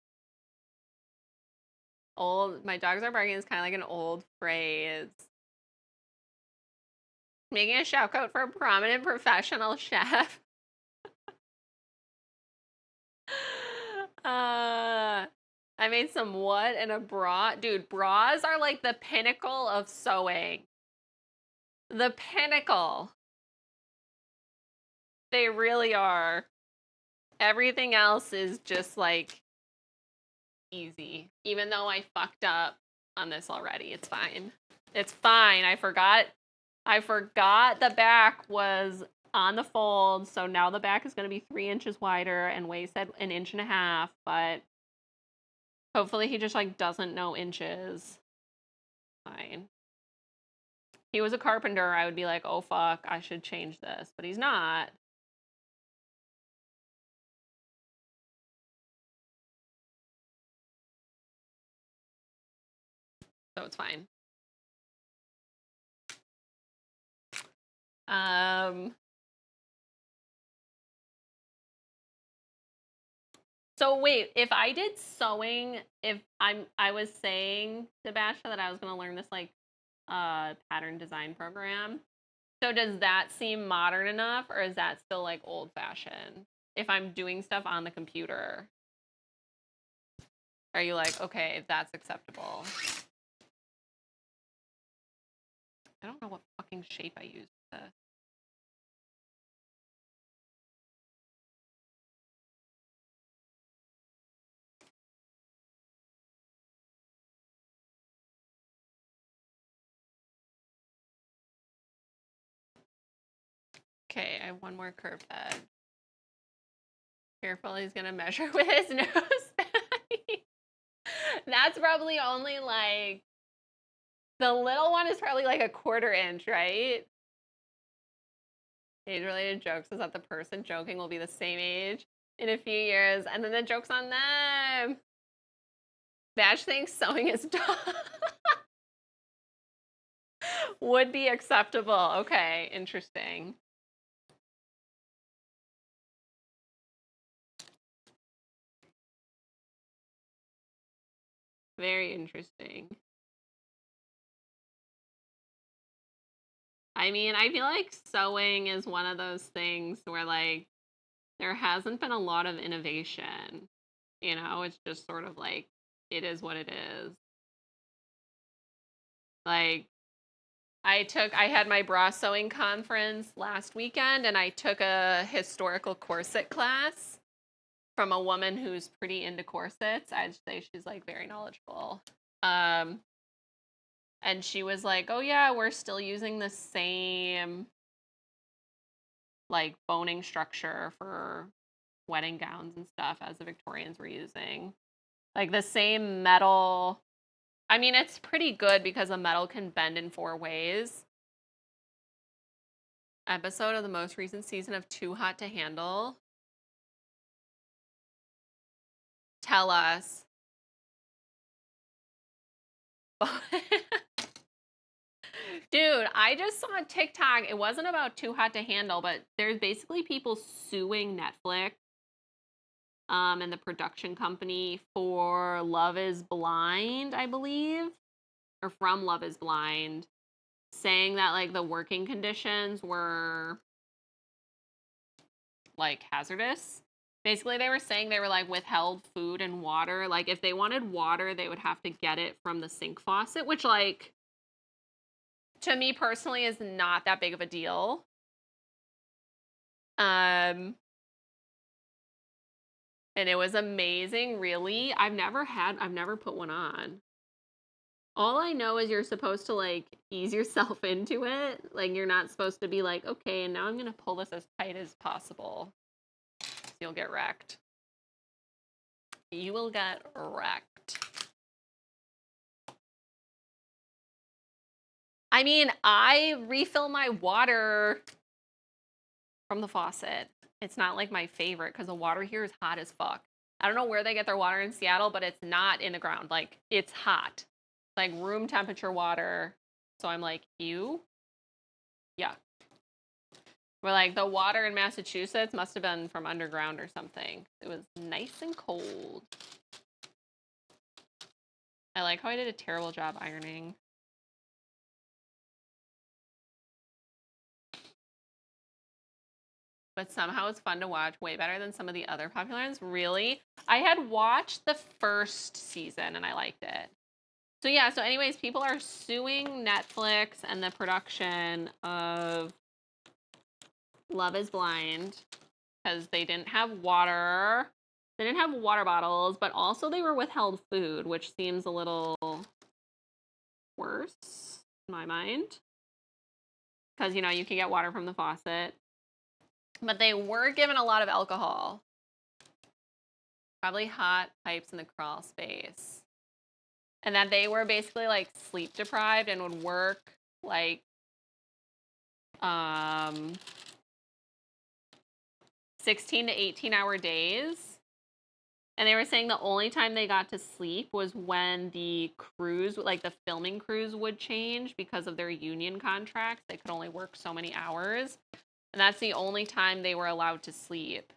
Old, my dogs are barking is kind of like an old phrase. Making a shout out for a prominent professional chef. I made some what and a bra. Dude, bras are like the pinnacle of sewing. The pinnacle. They really are. Everything else is just like easy. Even though I fucked up on this already, it's fine. It's fine. I forgot the back was on the fold, so now the back is going to be 3 inches wider and weighs at 1.5 inches, but hopefully he just like doesn't know inches. Fine. He was a carpenter, I would be like, oh fuck, I should change this, but he's not. So it's fine. So wait, if I did sewing, if I was saying to Basha that I was gonna learn this like pattern design program. So does that seem modern enough or is that still like old fashioned? If I'm doing stuff on the computer, are you like, okay, that's acceptable? I don't know what fucking shape I used for this. Okay, I have one more curved edge. Careful, he's gonna measure with his nose. That's probably only like, the little one is probably like 1/4 inch, right? Age-related jokes is that the person joking will be the same age in a few years, and then the joke's on them. Bash thinks sewing is dumb. Would be acceptable. Okay, interesting. Very interesting. I mean, I feel like sewing is one of those things where like there hasn't been a lot of innovation. You know, it's just sort of like it is what it is. Like I had my bra sewing conference last weekend and I took a historical corset class from a woman who's pretty into corsets. I'd say she's like very knowledgeable. Um, and she was like, "Oh yeah, we're still using the same like boning structure for wedding gowns and stuff as the Victorians were using. Like the same metal. I mean, it's pretty good because a metal can bend in 4 ways. Episode of the most recent season of Too Hot to Handle. Tell us. Dude, I just saw a TikTok. It wasn't about Too Hot to Handle, but there's basically people suing Netflix and the production company for Love is Blind, I believe, or from Love is Blind, saying that like the working conditions were like hazardous. Basically, they were saying they were like withheld food and water. Like if they wanted water, they would have to get it from the sink faucet, which like to me personally is not that big of a deal. Um and it was amazing, really. I've never put one on. All I know is you're supposed to like ease yourself into it. Like you're not supposed to be like, okay, and now I'm gonna pull this as tight as possible. So you'll get wrecked. You will get wrecked. I mean, I refill my water from the faucet. It's not like my favorite because the water here is hot as fuck. I don't know where they get their water in Seattle, but it's not in the ground. Like, it's hot. Like room temperature water. So I'm like, ew. Yeah. We're like, the water in Massachusetts must have been from underground or something. It was nice and cold. I like how I did a terrible job ironing. But somehow it's fun to watch, way better than some of the other popular ones. Really? I had watched the first season and I liked it. So yeah, so anyways, people are suing Netflix and the production of Love is Blind because they didn't have water. They didn't have water bottles, but also they were withheld food, which seems a little worse in my mind. Because, you know, you can get water from the faucet. But they were given a lot of alcohol. Probably hot pipes in the crawl space. And that they were basically like sleep deprived and would work like 16 to 18-hour days. And they were saying the only time they got to sleep was when the crews, like the filming crews, would change because of their union contracts. They could only work so many hours. And that's the only time they were allowed to sleep.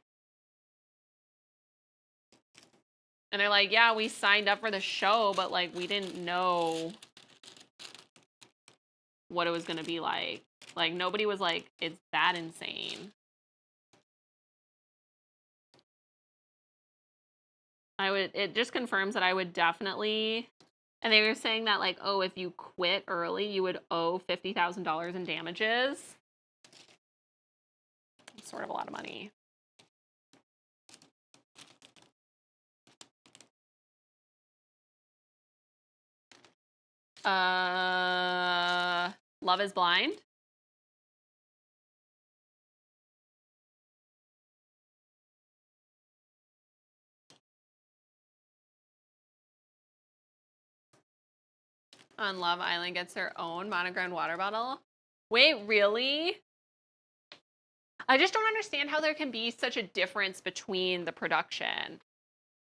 And they're like, yeah, we signed up for the show, but like we didn't know what it was going to be like. Like nobody was like, it's that insane. It just confirms that I would definitely, and they were saying that like, oh, if you quit early, you would owe $50,000 in damages. It's sort of a lot of money. Love is Blind. On Love Island gets their own monogram water bottle. Wait, really? I just don't understand how there can be such a difference between the production.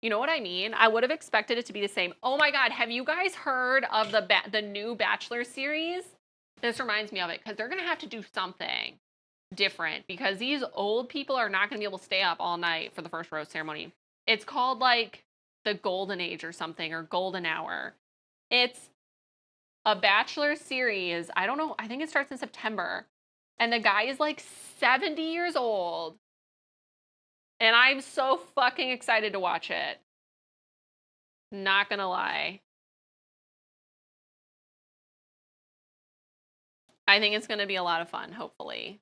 You know what I mean? I would have expected it to be the same. Oh my God, have you guys heard of the new Bachelor series? This reminds me of it because they're going to have to do something different because these old people are not going to be able to stay up all night for the first rose ceremony. It's called like the Golden Age or something, or Golden Hour. It's a Bachelor series. I don't know. I think it starts in September. And the guy is like 70 years old. And I'm so fucking excited to watch it. Not gonna lie. I think it's gonna be a lot of fun, hopefully.